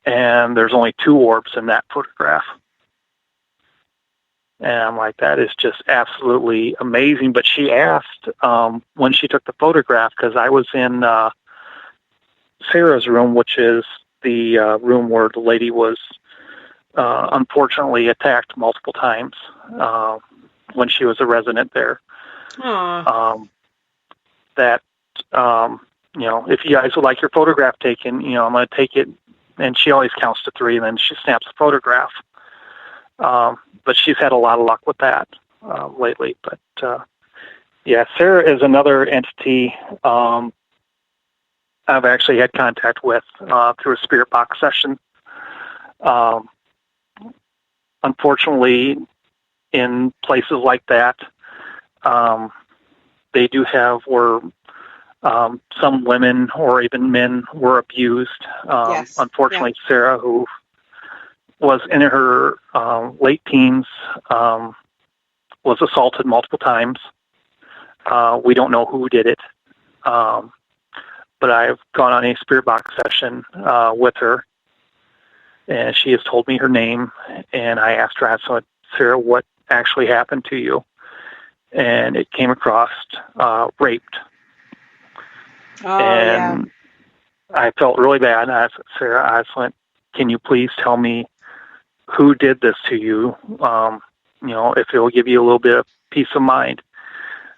and there's only 2 orbs in that photograph. And I'm like, that is just absolutely amazing. But she asked when she took the photograph, because I was in Sarah's room, which is the room where the lady was unfortunately attacked multiple times when she was a resident there. If you guys would like your photograph taken, I'm going to take it. And she always counts to 3, and then she snaps the photograph. But she's had a lot of luck with that lately. But, Sarah is another entity I've actually had contact with through a spirit box session. Unfortunately, in places like that, they do have where some women or even men were abused. Yes. Unfortunately, yeah. Sarah, who was in her late teens, was assaulted multiple times. We don't know who did it, but I've gone on a spirit box session with her, and she has told me her name, and I asked her, Sarah, what actually happened to you? And it came across raped. And I felt really bad. And I said, Sarah, I just went, can you please tell me who did this to you? If it will give you a little bit of peace of mind.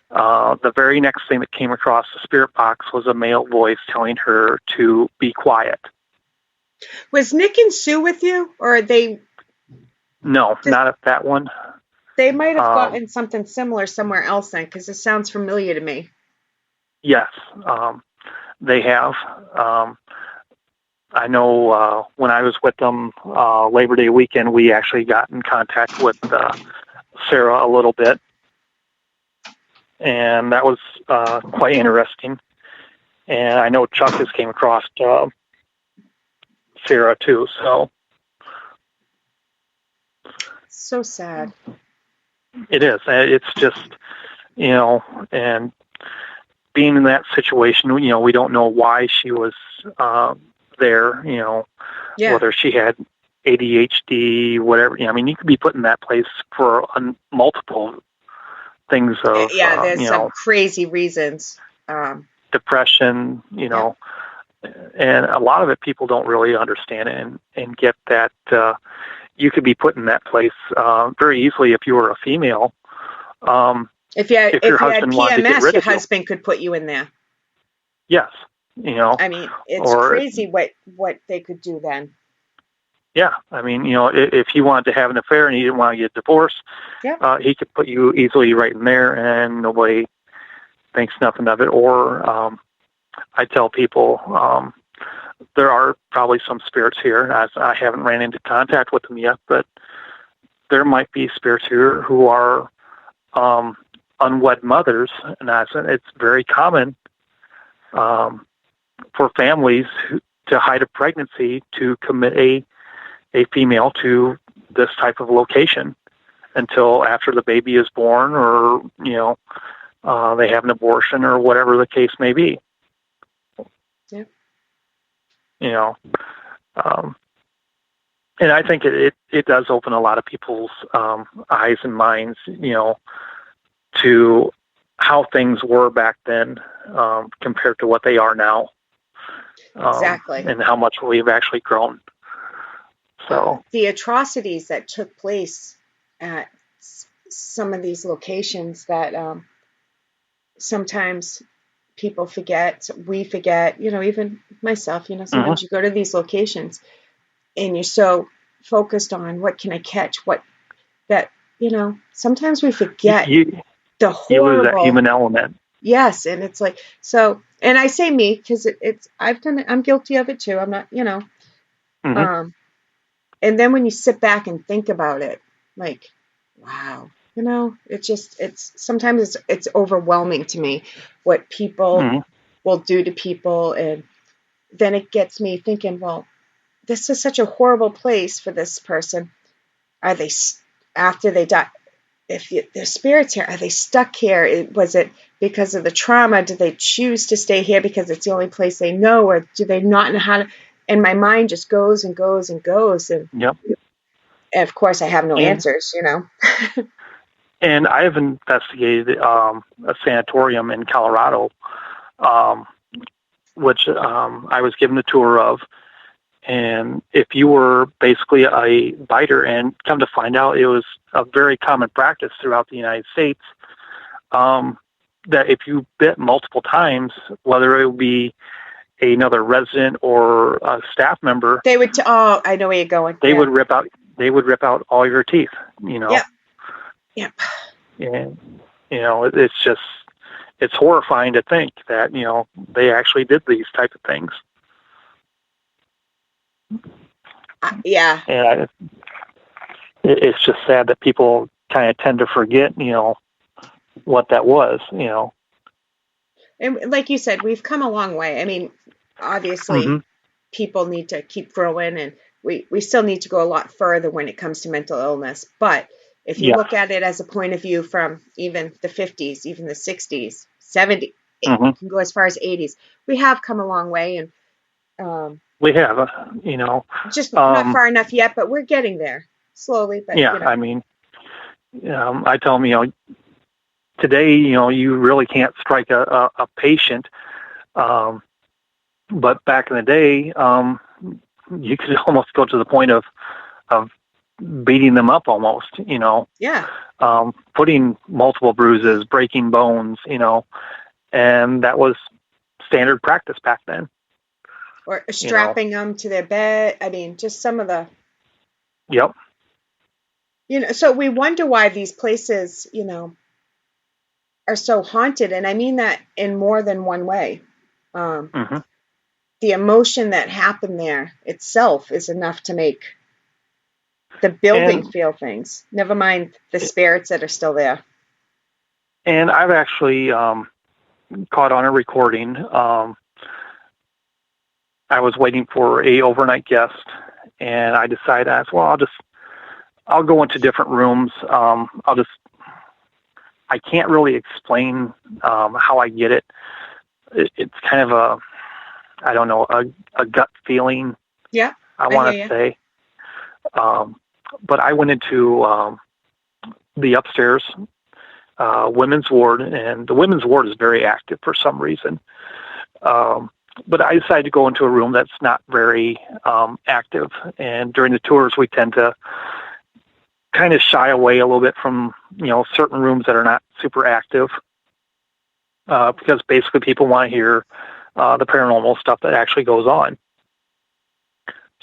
The very next thing that came across the spirit box was a male voice telling her to be quiet. Was Nick and Sue with you, or are they? No, not at that one. They might have gotten something similar somewhere else then, because it sounds familiar to me. Yes, they have. I know when I was with them Labor Day weekend, we actually got in contact with Sarah a little bit, and that was quite interesting. And I know Chuck has came across Sarah too. So sad. It is. It's just, and being in that situation, we don't know why she was there, whether she had ADHD, whatever. You could be put in that place for multiple things of, there's some crazy reasons. depression, and a lot of it people don't really understand it and get that you could be put in that place very easily if you were a female. If you had PMS, your your husband could put you in there. Yes, I mean, it's crazy what they could do then. Yeah, I mean, if he wanted to have an affair and he didn't want to get divorced, he could put you easily right in there, and nobody thinks nothing of it. Or I tell people there are probably some spirits here. As I haven't ran into contact with them yet, but there might be spirits here who are unwed mothers, and it's very common for families to hide a pregnancy to commit a female to this type of location until after the baby is born, or they have an abortion, or whatever the case may be. Yeah. And I think it does open a lot of people's eyes and minds, to how things were back then compared to what they are now. Exactly. And how much we've actually grown. So the atrocities that took place at some of these locations that sometimes people forget, we forget, even myself, sometimes you go to these locations and you're so focused on what can I catch, sometimes we forget the horrible. You lose that human element. Yes. And it's like, so, and I say me, because I'm guilty of it too. I'm not, and then when you sit back and think about it, like, wow, sometimes it's overwhelming to me what people will do to people. And then it gets me thinking, well, this is such a horrible place for this person. Are they, after they die, if their spirits here, are they stuck here? Was it because of the trauma? Do they choose to stay here because it's the only place they know, or do they not know how to? And my mind just goes and goes and goes. And, and of course, I have no answers, And I have investigated a sanatorium in Colorado, which I was given a tour of. And if you were basically a biter, and come to find out, it was a very common practice throughout the United States, that if you bit multiple times, whether it would be another resident or a staff member, they would. I know where you're going. They would rip out all your teeth. Yep. And it's horrifying to think that they actually did these type of things. Yeah. And it's just sad that people kind of tend to forget, what that was, And like you said, we've come a long way. I mean, obviously, people need to keep growing, and we still need to go a lot further when it comes to mental illness. But if you look at it as a point of view from even the 50s, even the 60s, 70s, you can go as far as 80s, we have come a long way. And we have, just not far enough yet, but we're getting there slowly. But I mean, I tell them, today, you really can't strike a patient. But back in the day, you could almost go to the point of beating them up almost, putting multiple bruises, breaking bones, and that was standard practice back then. Or strapping them to their bed. I mean, just some of the. Yep. So we wonder why these places, are so haunted. And I mean that in more than one way. The emotion that happened there itself is enough to make the building feel things. Never mind the spirits that are still there. And I've actually caught on a recording. I was waiting for a overnight guest, and I decided, I'll go into different rooms. I can't really explain how I get it. It's kind of a gut feeling. Yeah, I want to say. But I went into the upstairs women's ward, and the women's ward is very active for some reason. But I decided to go into a room that's not very active, and during the tours we tend to kind of shy away a little bit from, certain rooms that are not super active, because basically people want to hear the paranormal stuff that actually goes on.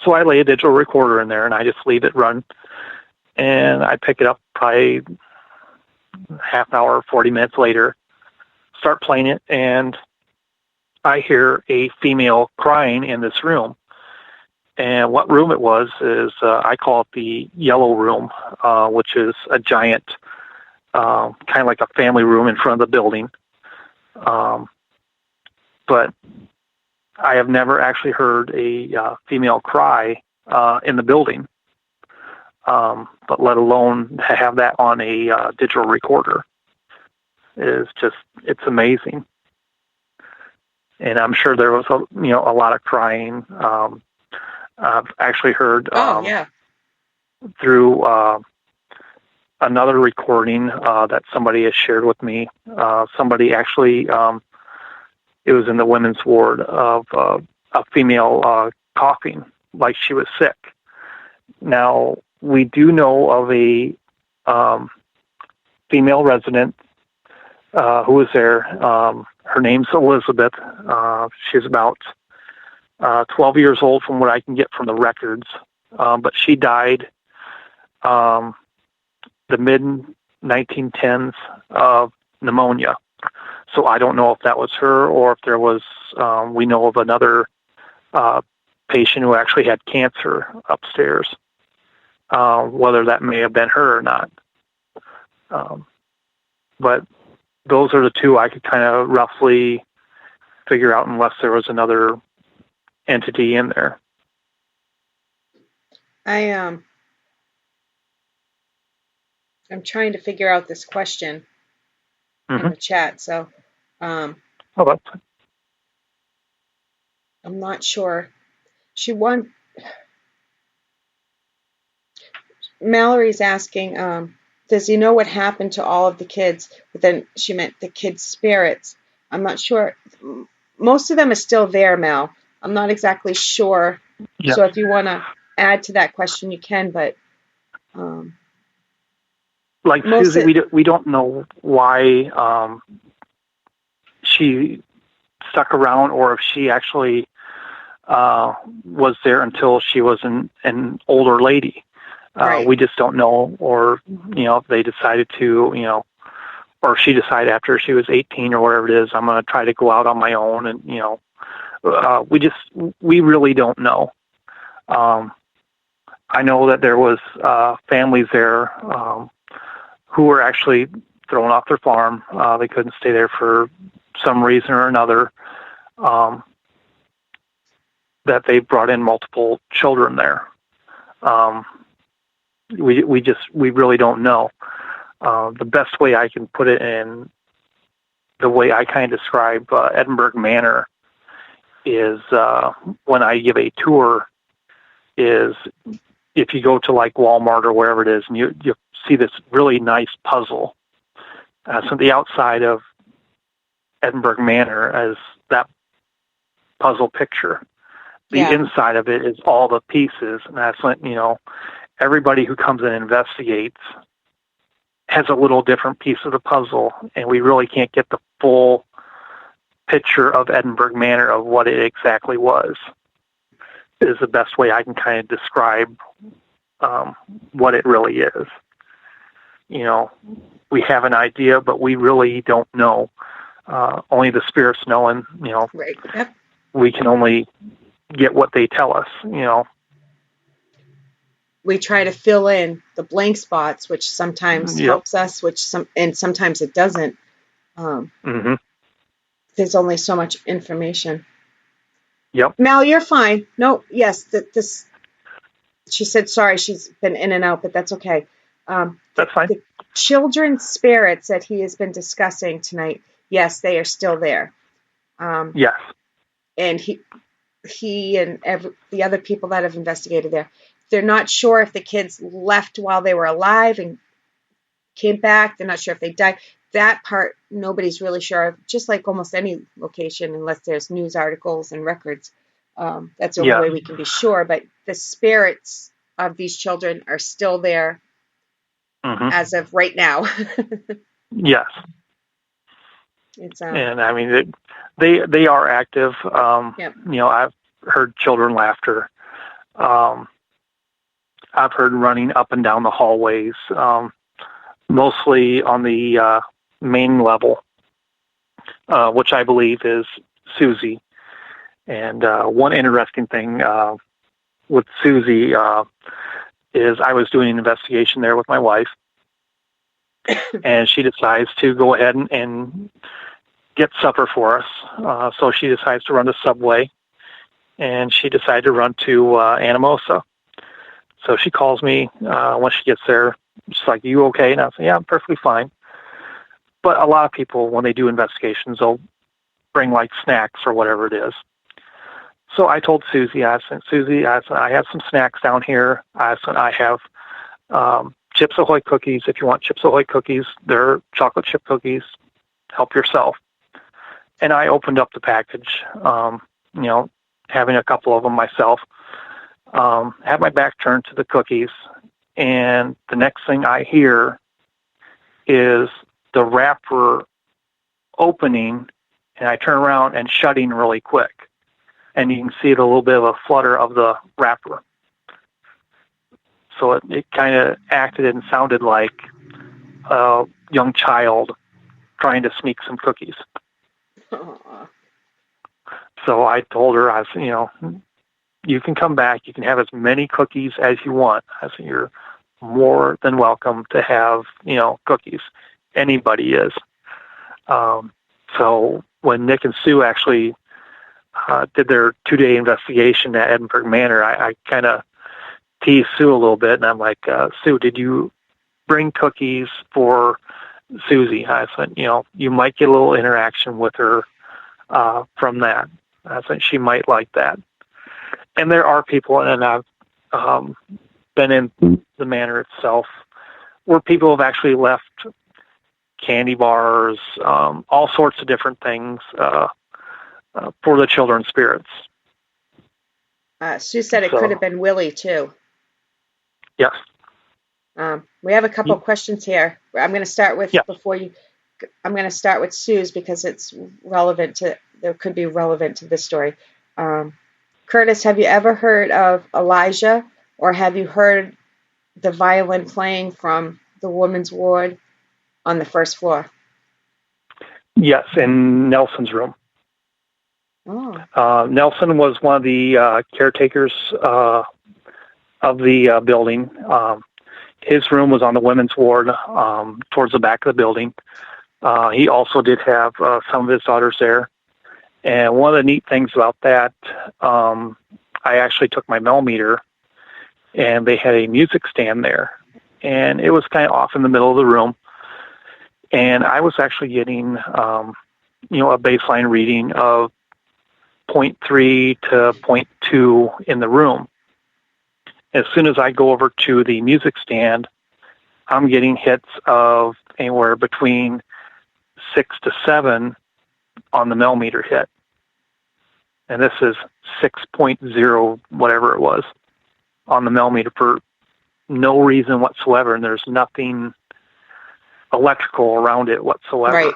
So I lay a digital recorder in there and I just leave it run, and I pick it up probably half an hour, 40 minutes later, start playing it, and I hear a female crying in this room. And what room it was is, I call it the yellow room, which is a giant, kind of like a family room in front of the building. But I have never actually heard a female cry in the building, but let alone have that on a digital recorder. It's amazing. And I'm sure there was a lot of crying. I've actually heard through another recording that somebody has shared with me. Somebody actually, it was in the women's ward, of a female coughing like she was sick. Now, we do know of a female resident who was there. Her name's Elizabeth. She's about 12 years old from what I can get from the records. But she died the mid-1910s of pneumonia. So I don't know if that was her or if there was, we know of another patient who actually had cancer upstairs, whether that may have been her or not. But those are the two I could kind of roughly figure out, unless there was another entity in there. I'm trying to figure out this question in the chat, so that's fine. I'm not sure. Mallory's asking, does he know what happened to all of the kids? But then she meant the kids' spirits. I'm not sure. Most of them are still there, Mel. I'm not exactly sure. Yep. So if you want to add to that question, you can. But like Susie, we don't know why she stuck around, or if she actually was there until she was an older lady. Right. We just don't know, or, if they decided to, or if she decided after she was 18 or whatever it is, I'm going to try to go out on my own. And, we really don't know. I know that there was families there who were actually thrown off their farm. They couldn't stay there for some reason or another, that they brought in multiple children there. We really don't know. The best way I can put it in the way I kind of describe Edinburgh Manor is, when I give a tour, is if you go to like Walmart or wherever it is, and you see this really nice puzzle. So the outside of Edinburgh Manor as that puzzle picture. The inside of it is all the pieces, and that's when, everybody who comes and investigates has a little different piece of the puzzle, and we really can't get the full picture of Edinburgh Manor of what it exactly was. Is the best way I can kind of describe what it really is. We have an idea, but we really don't know. Only the spirits know, and, right. Yep. We can only get what they tell us, We try to fill in the blank spots, which sometimes helps us, and sometimes it doesn't. There's only so much information. Yep. Mal, you're fine. No, yes, this. She said sorry. She's been in and out, but that's okay. That's fine. The children's spirits that he has been discussing tonight, yes, they are still there. Yes. And he and the other people that have investigated there, they're not sure if the kids left while they were alive and came back. They're not sure if they died. that part nobody's really sure of, just like almost any location, unless there's news articles and records. That's the only way we can be sure. But the spirits of these children are still there as of right now. Yes. It's and I mean, they are active. Yep. You know, I've heard children laughter. I've heard running up and down the hallways, mostly on the main level, which I believe is Susie. And one interesting thing with Susie is I was doing an investigation there with my wife, and she decides to go ahead and get supper for us. So she decides to run to Subway, and she decided to run to Anamosa. So she calls me when she gets there. She's like, "You okay?" And I say, "Yeah, I'm perfectly fine." But a lot of people, when they do investigations, they'll bring like snacks or whatever it is. So I told Susie, I said, I have some snacks down here. I said, I have Chips Ahoy cookies. If you want Chips Ahoy cookies, they're chocolate chip cookies. Help yourself. And I opened up the package, you know, having a couple of them myself. Had my back turned to the cookies, and the next thing I hear is the wrapper opening, and I turn around and shutting really quick. And you can see a little bit of a flutter of the wrapper. So it kind of acted and sounded like a young child trying to sneak some cookies. Aww. So I told her, I said, you know, you can come back. You can have as many cookies as you want. I said, you're more than welcome to have, you know, cookies. Anybody is. So when Nick and Sue actually did their 2-day investigation at Edinburgh Manor, I kind of teased Sue a little bit, and I'm like, Sue, did you bring cookies for Susie? I said, you know, you might get a little interaction with her from that. I said, she might like that. And there are people, and I've been in the manor itself, where people have actually left candy bars, all sorts of different things for the children's spirits. Sue said it could have been Willie too. Yes. We have a couple questions here. I'm going to start with I'm going to start with Sue's because it's relevant to. There could be relevant to this story. Kurtis, have you ever heard of Elijah, or have you heard the violin playing from the women's ward on the first floor? Yes, in Nelson's room. Oh. Nelson was one of the caretakers of the building. His room was on the women's ward towards the back of the building. He also did have some of his daughters there. And one of the neat things about that, I actually took my millimeter, and they had a music stand there. And it was kind of off in the middle of the room. And I was actually getting, you know, a baseline reading of 0.3 to 0.2 in the room. As soon as I go over to the music stand, I'm getting hits of anywhere between 6 to 7 on the millimeter hit. And this is 6.0, whatever it was, on the millimeter for no reason whatsoever. And there's nothing electrical around it whatsoever. Right.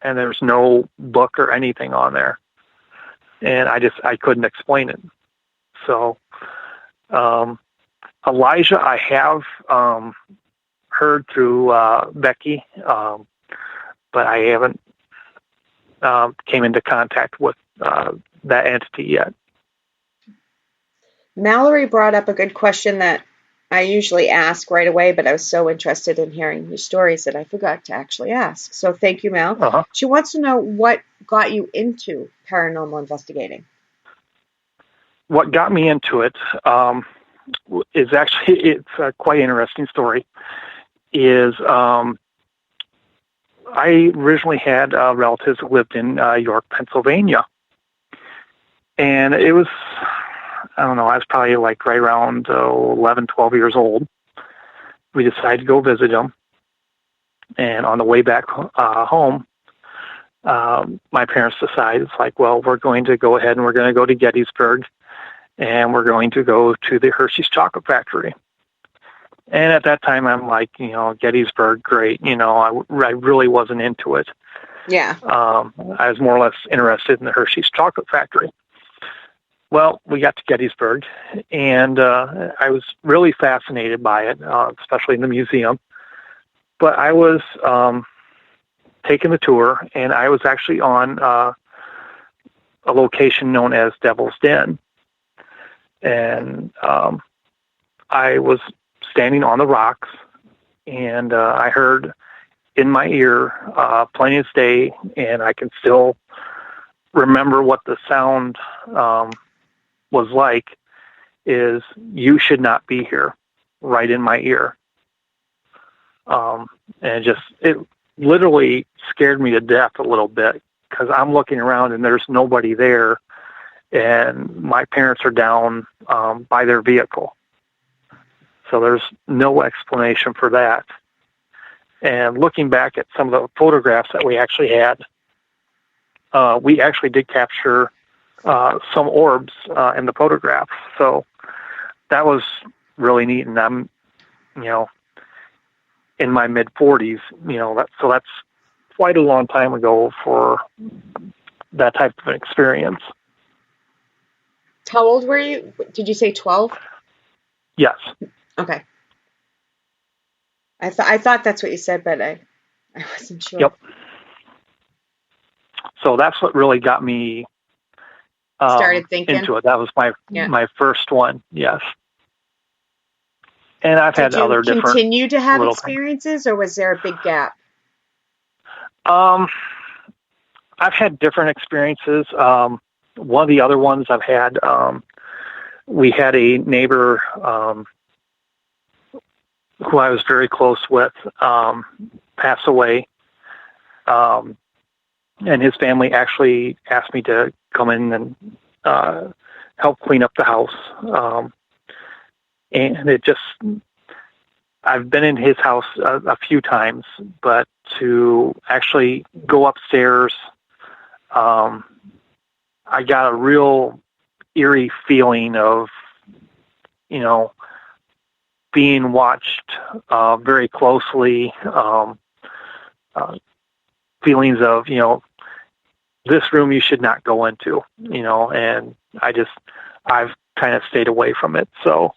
And there's no book or anything on there. And I couldn't explain it. So, Elijah, I have heard through Becky, but I haven't came into contact with that entity yet. Mallory brought up a good question that I usually ask right away, but I was so interested in hearing your stories that I forgot to actually ask. So thank you, Mel. Uh-huh. She wants to know what got you into paranormal investigating. What got me into it is actually, it's a quite interesting story, is I originally had relatives that lived in York, Pennsylvania. And it was, I don't know, I was probably like right around 11, 12 years old. We decided to go visit them. And on the way back home, my parents decided, it's like, well, we're going to go ahead and we're going to go to Gettysburg, and we're going to go to the Hershey's Chocolate Factory. And at that time, I'm like, Gettysburg, great. I really wasn't into it. Yeah. I was more or less interested in the Hershey's Chocolate Factory. Well, we got to Gettysburg, and I was really fascinated by it, especially in the museum. But I was taking the tour, and I was actually on a location known as Devil's Den. And I was standing on the rocks, and I heard in my ear, plain as day, and I can still remember what the sound was like, is "You should not be here," right in my ear. And it literally scared me to death a little bit, because I'm looking around and there's nobody there, and my parents are down by their vehicle. So there's no explanation for that. And looking back at some of the photographs that we actually had, we actually did capture some orbs in the photographs. So that was really neat. And I'm, in my mid-40s, so that's quite a long time ago for that type of an experience. How old were you? Did you say 12? Yes. Okay. I thought that's what you said, but I wasn't sure. Yep. So that's what really got me started thinking into it. That was my first one. Yes. And I've had other different. Did you continue to have experiences, or was there a big gap? I've had different experiences. One of the other ones I've had, we had a neighbor who I was very close with pass away, and his family actually asked me to come in and help clean up the house. And I've been in his house a few times, but to actually go upstairs, I got a real eerie feeling of, being watched very closely, feelings of, this room you should not go into, and I've kind of stayed away from it. So,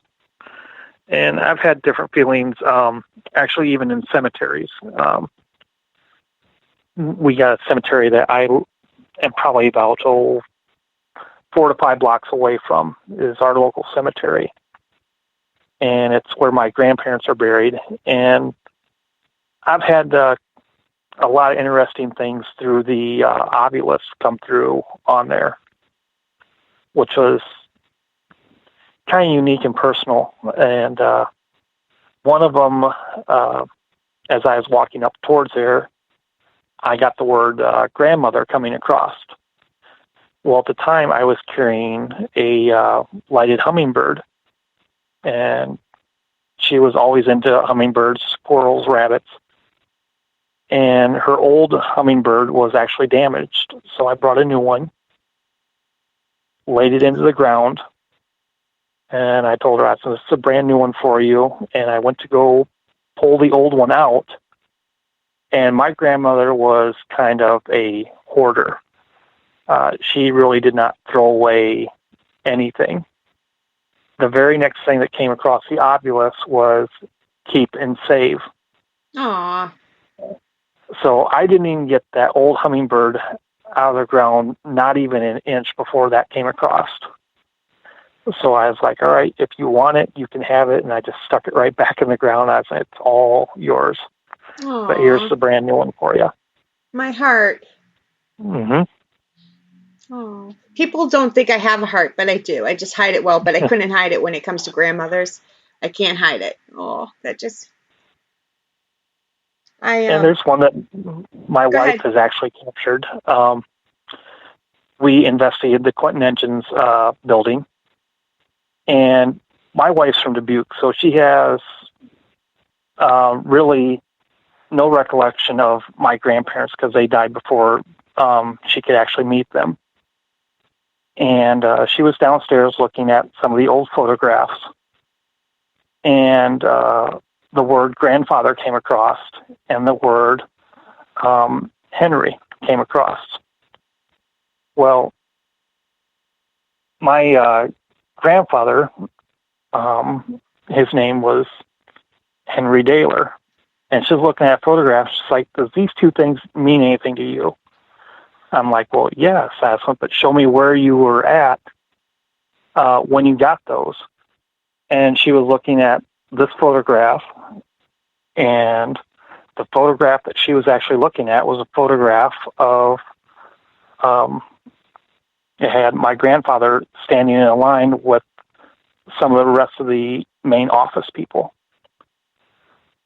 and I've had different feelings, actually even in cemeteries. We got a cemetery that I am probably about 4 to 5 blocks away from is our local cemetery. And it's where my grandparents are buried. And I've had a lot of interesting things through the obelisk come through on there, which was kind of unique and personal. And one of them, as I was walking up towards there, I got the word grandmother coming across. Well, at the time, I was carrying a lighted hummingbird, and she was always into hummingbirds, squirrels, rabbits. And her old hummingbird was actually damaged, so I brought a new one, laid it into the ground, and I told her, I said, "This is a brand new one for you." And I went to go pull the old one out, and my grandmother was kind of a hoarder. She really did not throw away anything. The very next thing that came across the obelisk was keep and save. Aww. So I didn't even get that old hummingbird out of the ground, not even an inch before that came across. So I was like, all right, if you want it, you can have it. And I just stuck it right back in the ground. I was like, it's all yours. Aww. But here's the brand new one for you. My heart. Mm-hmm. Oh, people don't think I have a heart, but I do. I just hide it well, but I couldn't hide it when it comes to grandmothers. I can't hide it. Oh, that just... And there's one that my wife has actually captured. We investigated the Quentin Engines building, and my wife's from Dubuque, so she has really no recollection of my grandparents because they died before she could actually meet them. And she was downstairs looking at some of the old photographs, and the word grandfather came across, and the word Henry came across. Well, my grandfather, his name was Henry Daler, and she's looking at photographs. She's like, does these two things mean anything to you? I'm like, well, yes, but show me where you were at when you got those. And she was looking at this photograph, and the photograph that she was actually looking at was a photograph of, it had my grandfather standing in a line with some of the rest of the main office people.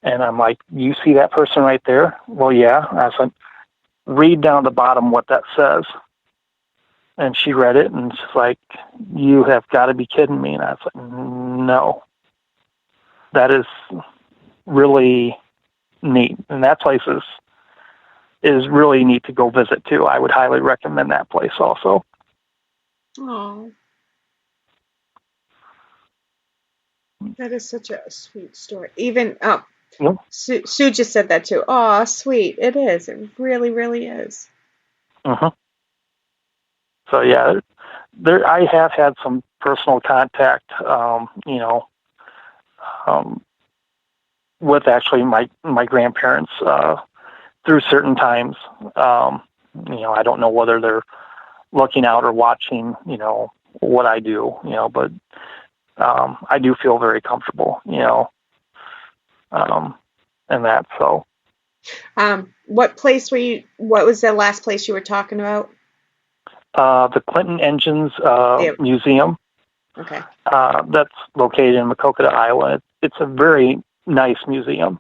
And I'm like, you see that person right there? Well, yeah. I said, read down the bottom what that says. And she read it, and she's like, you have got to be kidding me. And I was like, no. That is really neat. And that place is really neat to go visit, too. I would highly recommend that place also. Oh. That is such a sweet story. Even, Yep. Sue just said that too. Oh, sweet. It is. It really, really is. Uh-huh. So, yeah, I have had some personal contact, with actually my grandparents through certain times. I don't know whether they're looking out or watching, what I do, but I do feel very comfortable, and that, so. What was the last place you were talking about? The Clinton Engines Museum. Okay. That's located in Maquoketa, Iowa. It's a very nice museum.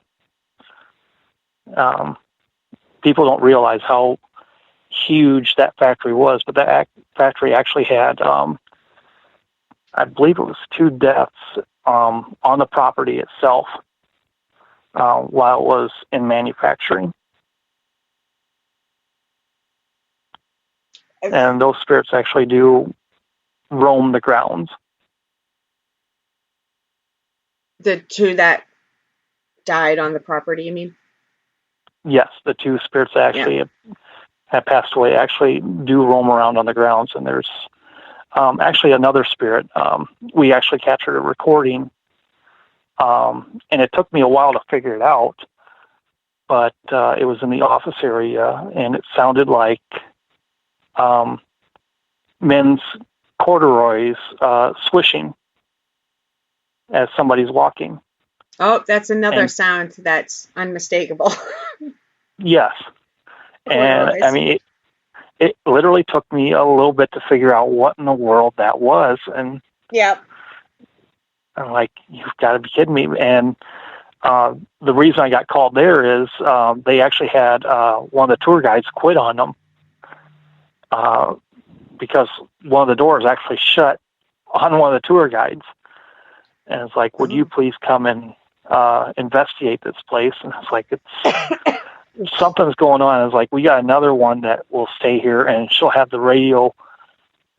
People don't realize how huge that factory was, but that factory actually had, I believe it was 2 deaths on the property itself while it was in manufacturing. And those spirits actually do roam the grounds. The 2 that died on the property, you mean? Yes, the 2 spirits that actually have passed away actually do roam around on the grounds. And there's actually another spirit. We actually captured a recording, and it took me a while to figure it out, but it was in the office area, and it sounded like men's corduroys swishing as somebody's walking. Oh, that's another sound that's unmistakable. Yes. And I mean, it literally took me a little bit to figure out what in the world that was. And yep. I'm like, you've got to be kidding me. And the reason I got called there is they actually had one of the tour guides quit on them because one of the doors actually shut on one of the tour guides. And it's like, would you please come and investigate this place? And it's like, something's going on. It's like, we got another one that will stay here, and she'll have the radio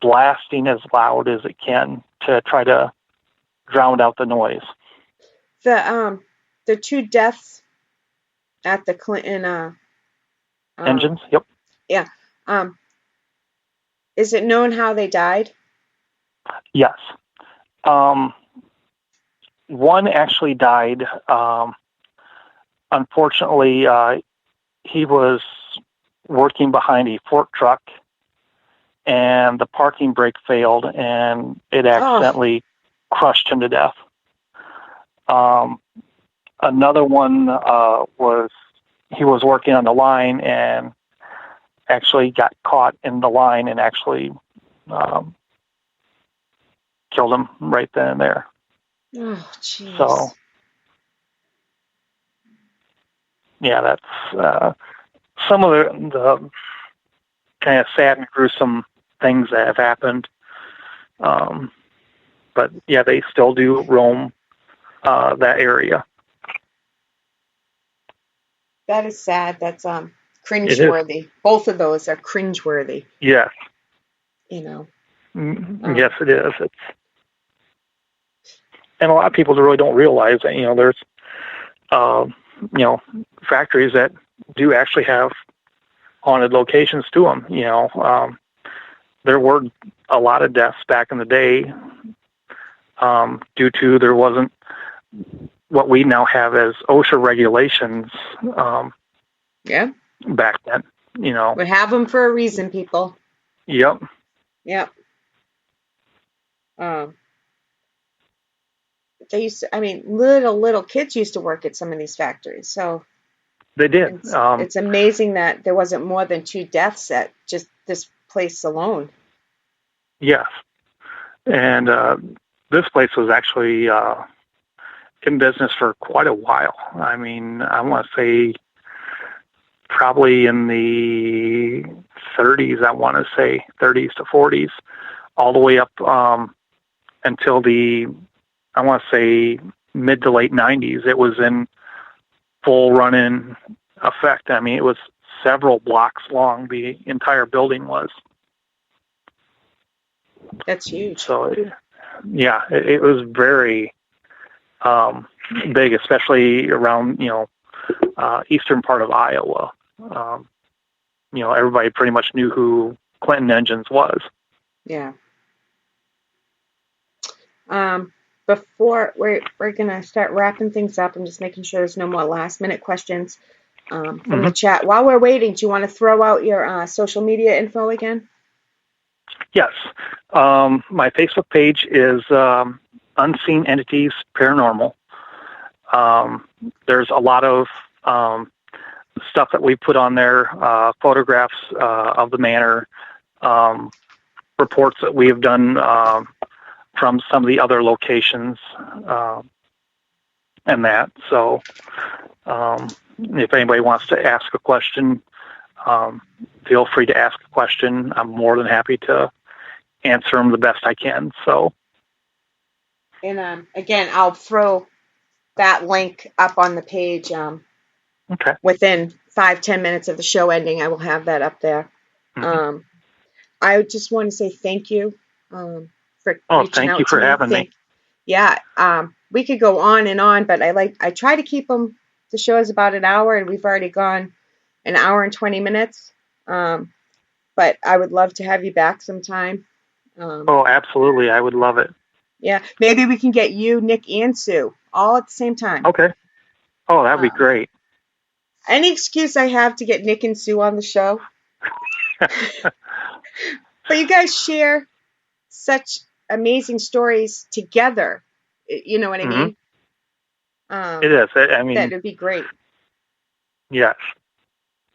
blasting as loud as it can to try to drown out the noise. The 2 deaths at the Clinton Engines. Yep. Yeah. Is it known how they died? Yes. One actually died. Unfortunately, he was working behind a fork truck, and the parking brake failed, and it accidentally crushed him to death. Another one he was working on the line and actually got caught in the line and actually killed him right then and there. Oh, jeez. So, yeah, that's some of the kind of sad and gruesome things that have happened. But, yeah, they still do roam that area. That is sad. That's cringeworthy. Both of those are cringeworthy. Yes. You know. Yes, it is. And a lot of people really don't realize that, there's, factories that do actually have haunted locations to them. There were a lot of deaths back in the day due to there wasn't what we now have as OSHA regulations. Yeah. Back then, We have them for a reason, people. Yep. Yep. They used to, little kids used to work at some of these factories. So they did. It's amazing that there wasn't more than 2 deaths at just this place alone. Yes. And this place was actually in business for quite a while. I want to say probably in the 30s, 30s to 40s, all the way up until I want to say mid to late 90s. It was in full run-in effect. It was several blocks long. The entire building was. That's huge. So, yeah, it was very big, especially around, eastern part of Iowa. Everybody pretty much knew who Clinton Engines was. Yeah. Before we're going to start wrapping things up, I'm just making sure there's no more last-minute questions from the chat. While we're waiting, do you want to throw out your social media info again? Yes. My Facebook page is Unseen Entities Paranormal. There's a lot of stuff that we put on there, photographs of the manor, reports that we have done from some of the other locations, and that. So if anybody wants to ask a question, feel free to ask a question. I'm more than happy to answer them the best I can. So, and again, I'll throw that link up on the page. Okay. Within 5-10 minutes of the show ending, I will have that up there. I just want to say thank you for reaching out to me. Thank you for having me. Yeah, we could go on and on, but I try to keep the show is about an hour, and we've already gone an hour and 20 minutes. But I would love to have you back sometime. Absolutely. I would love it. Yeah. Maybe we can get you, Nick, and Sue all at the same time. Okay. Oh, that'd be great. Any excuse I have to get Nick and Sue on the show. But you guys share such amazing stories together. You know what I mean? It is. That would be great. Yes.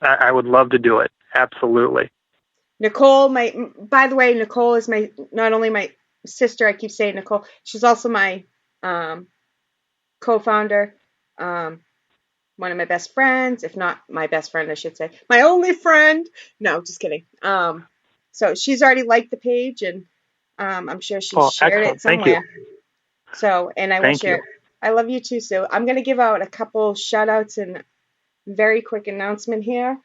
I would love to do it. Absolutely. Nicole, by the way, Nicole is not only my sister, I keep saying Nicole, she's also my co-founder, one of my best friends, if not my best friend, I should say. My only friend. No, just kidding. So she's already liked the page, and I'm sure she shared it somewhere. Thank you. So, and I will share it. I love you too, Sue. I'm going to give out a couple shout-outs and very quick announcement here.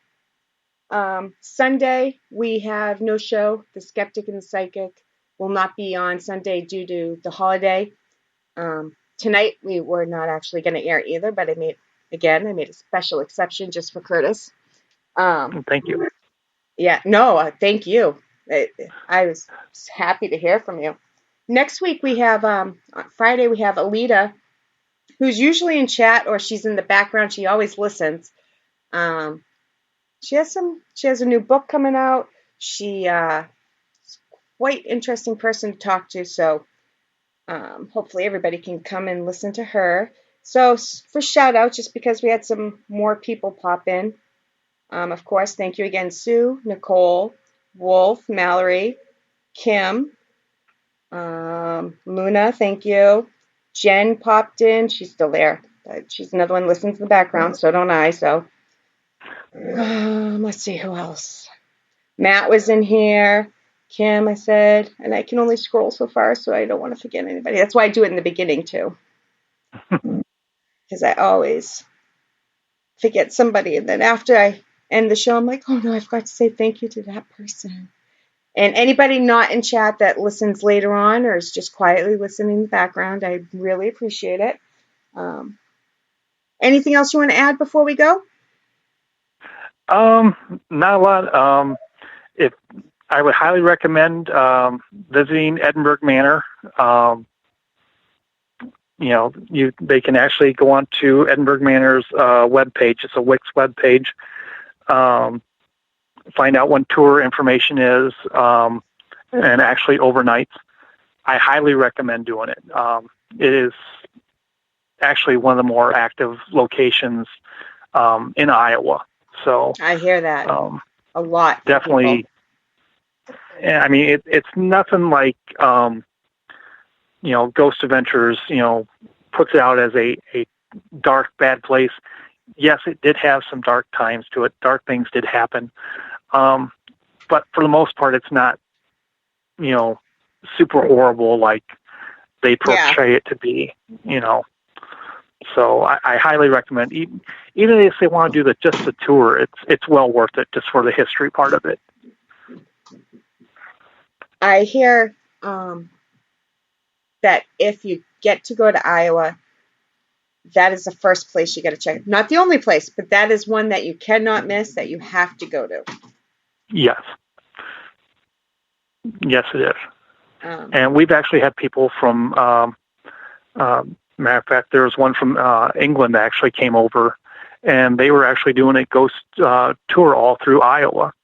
Sunday, we have no show. The Skeptic and the Psychic will not be on Sunday due to the holiday. Tonight, we were not actually going to air either, but I made a special exception just for Kurtis. Thank you. Yeah, no, thank you. I was happy to hear from you. Next week, we have, on Friday, we have Alita, who's usually in chat or she's in the background. She always listens. She has a new book coming out. She's quite interesting person to talk to. So hopefully everybody can come and listen to her. So for shout out, just because we had some more people pop in. Of course, thank you again, Sue, Nicole, Wolf, Mallory, Kim, Luna, thank you. Jen popped in. She's still there. She's another one listens in the background, so don't I. So let's see who else. Matt was in here. Kim, I said, and I can only scroll so far, so I don't want to forget anybody. That's why I do it in the beginning too, because I always forget somebody. And then after I end the show, I'm like, oh no, I forgot to say thank you to that person. And anybody not in chat that listens later on or is just quietly listening in the background, I really appreciate it. Anything else you want to add before we go? Not a lot. If I would highly recommend visiting Edinburgh Manor. They can actually go on to Edinburgh Manor's webpage. It's a Wix webpage. Find out when tour information is, and actually overnights. I highly recommend doing it. It is actually one of the more active locations in Iowa. So I hear that a lot. Definitely. I mean, it's nothing like Ghost Adventures. Puts it out as a dark, bad place. Yes, it did have some dark times to it. Dark things did happen. But for the most part, it's not, super horrible like they portray it to be, So I highly recommend, even if they want to do just the tour, it's well worth it just for the history part of it. I hear that if you get to go to Iowa, that is the first place you got to check. Not the only place, but that is one that you cannot miss, that you have to go to. Yes. Yes, it is. And we've actually had people from, matter of fact, there was one from England that actually came over, and they were actually doing a ghost tour all through Iowa,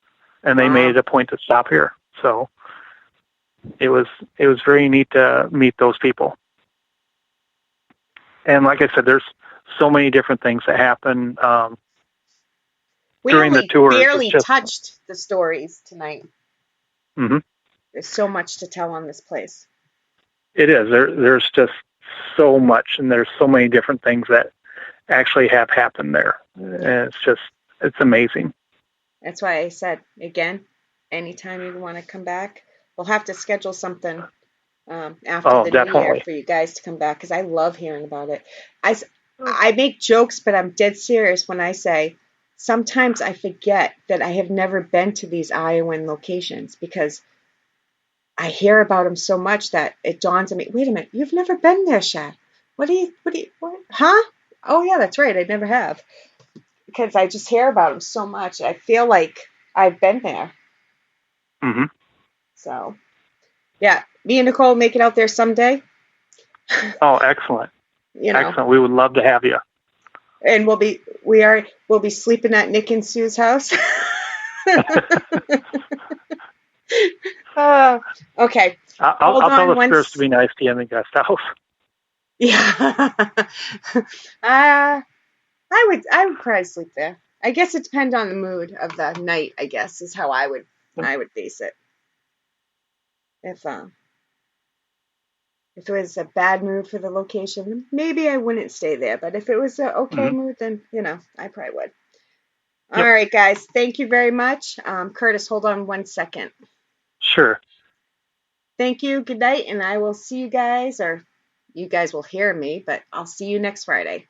and they made it a point to stop here. So it was very neat to meet those people. And like I said, there's so many different things that happen during the tour. We barely touched the stories tonight. Mm-hmm. There's so much to tell on this place. It is. There's just so much, and there's so many different things that actually have happened there. And it's amazing. That's why I said, again, anytime you want to come back, we'll have to schedule something after the new year for you guys to come back, because I love hearing about it. I make jokes, but I'm dead serious when I say sometimes I forget that I have never been to these Iowan locations, because I hear about them so much that it dawns on me, wait a minute, you've never been there, Shad. What? Huh? Oh yeah, that's right, I never have. Because I just hear about them so much. I feel like I've been there. Mm-hmm. So, yeah, me and Nicole make it out there someday. Oh, excellent. Excellent. We would love to have you. And we'll be sleeping at Nick and Sue's house. Okay. I'll tell the spirits to be nice to you in the guest house. Yeah. I would probably sleep there. I guess it depends on the mood of the night, I guess, is how I would base it. If it was a bad mood for the location, maybe I wouldn't stay there. But if it was an okay mood, then, I probably would. Yep. All right, guys. Thank you very much. Kurtis, hold on 1 second. Sure. Thank you. Good night. And I will see you guys, or you guys will hear me, but I'll see you next Friday.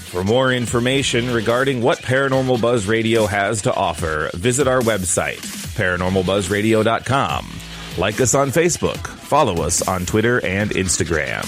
For more information regarding what Paranormal Buzz Radio has to offer, visit our website, paranormalbuzzradio.com. Like us on Facebook, follow us on Twitter and Instagram.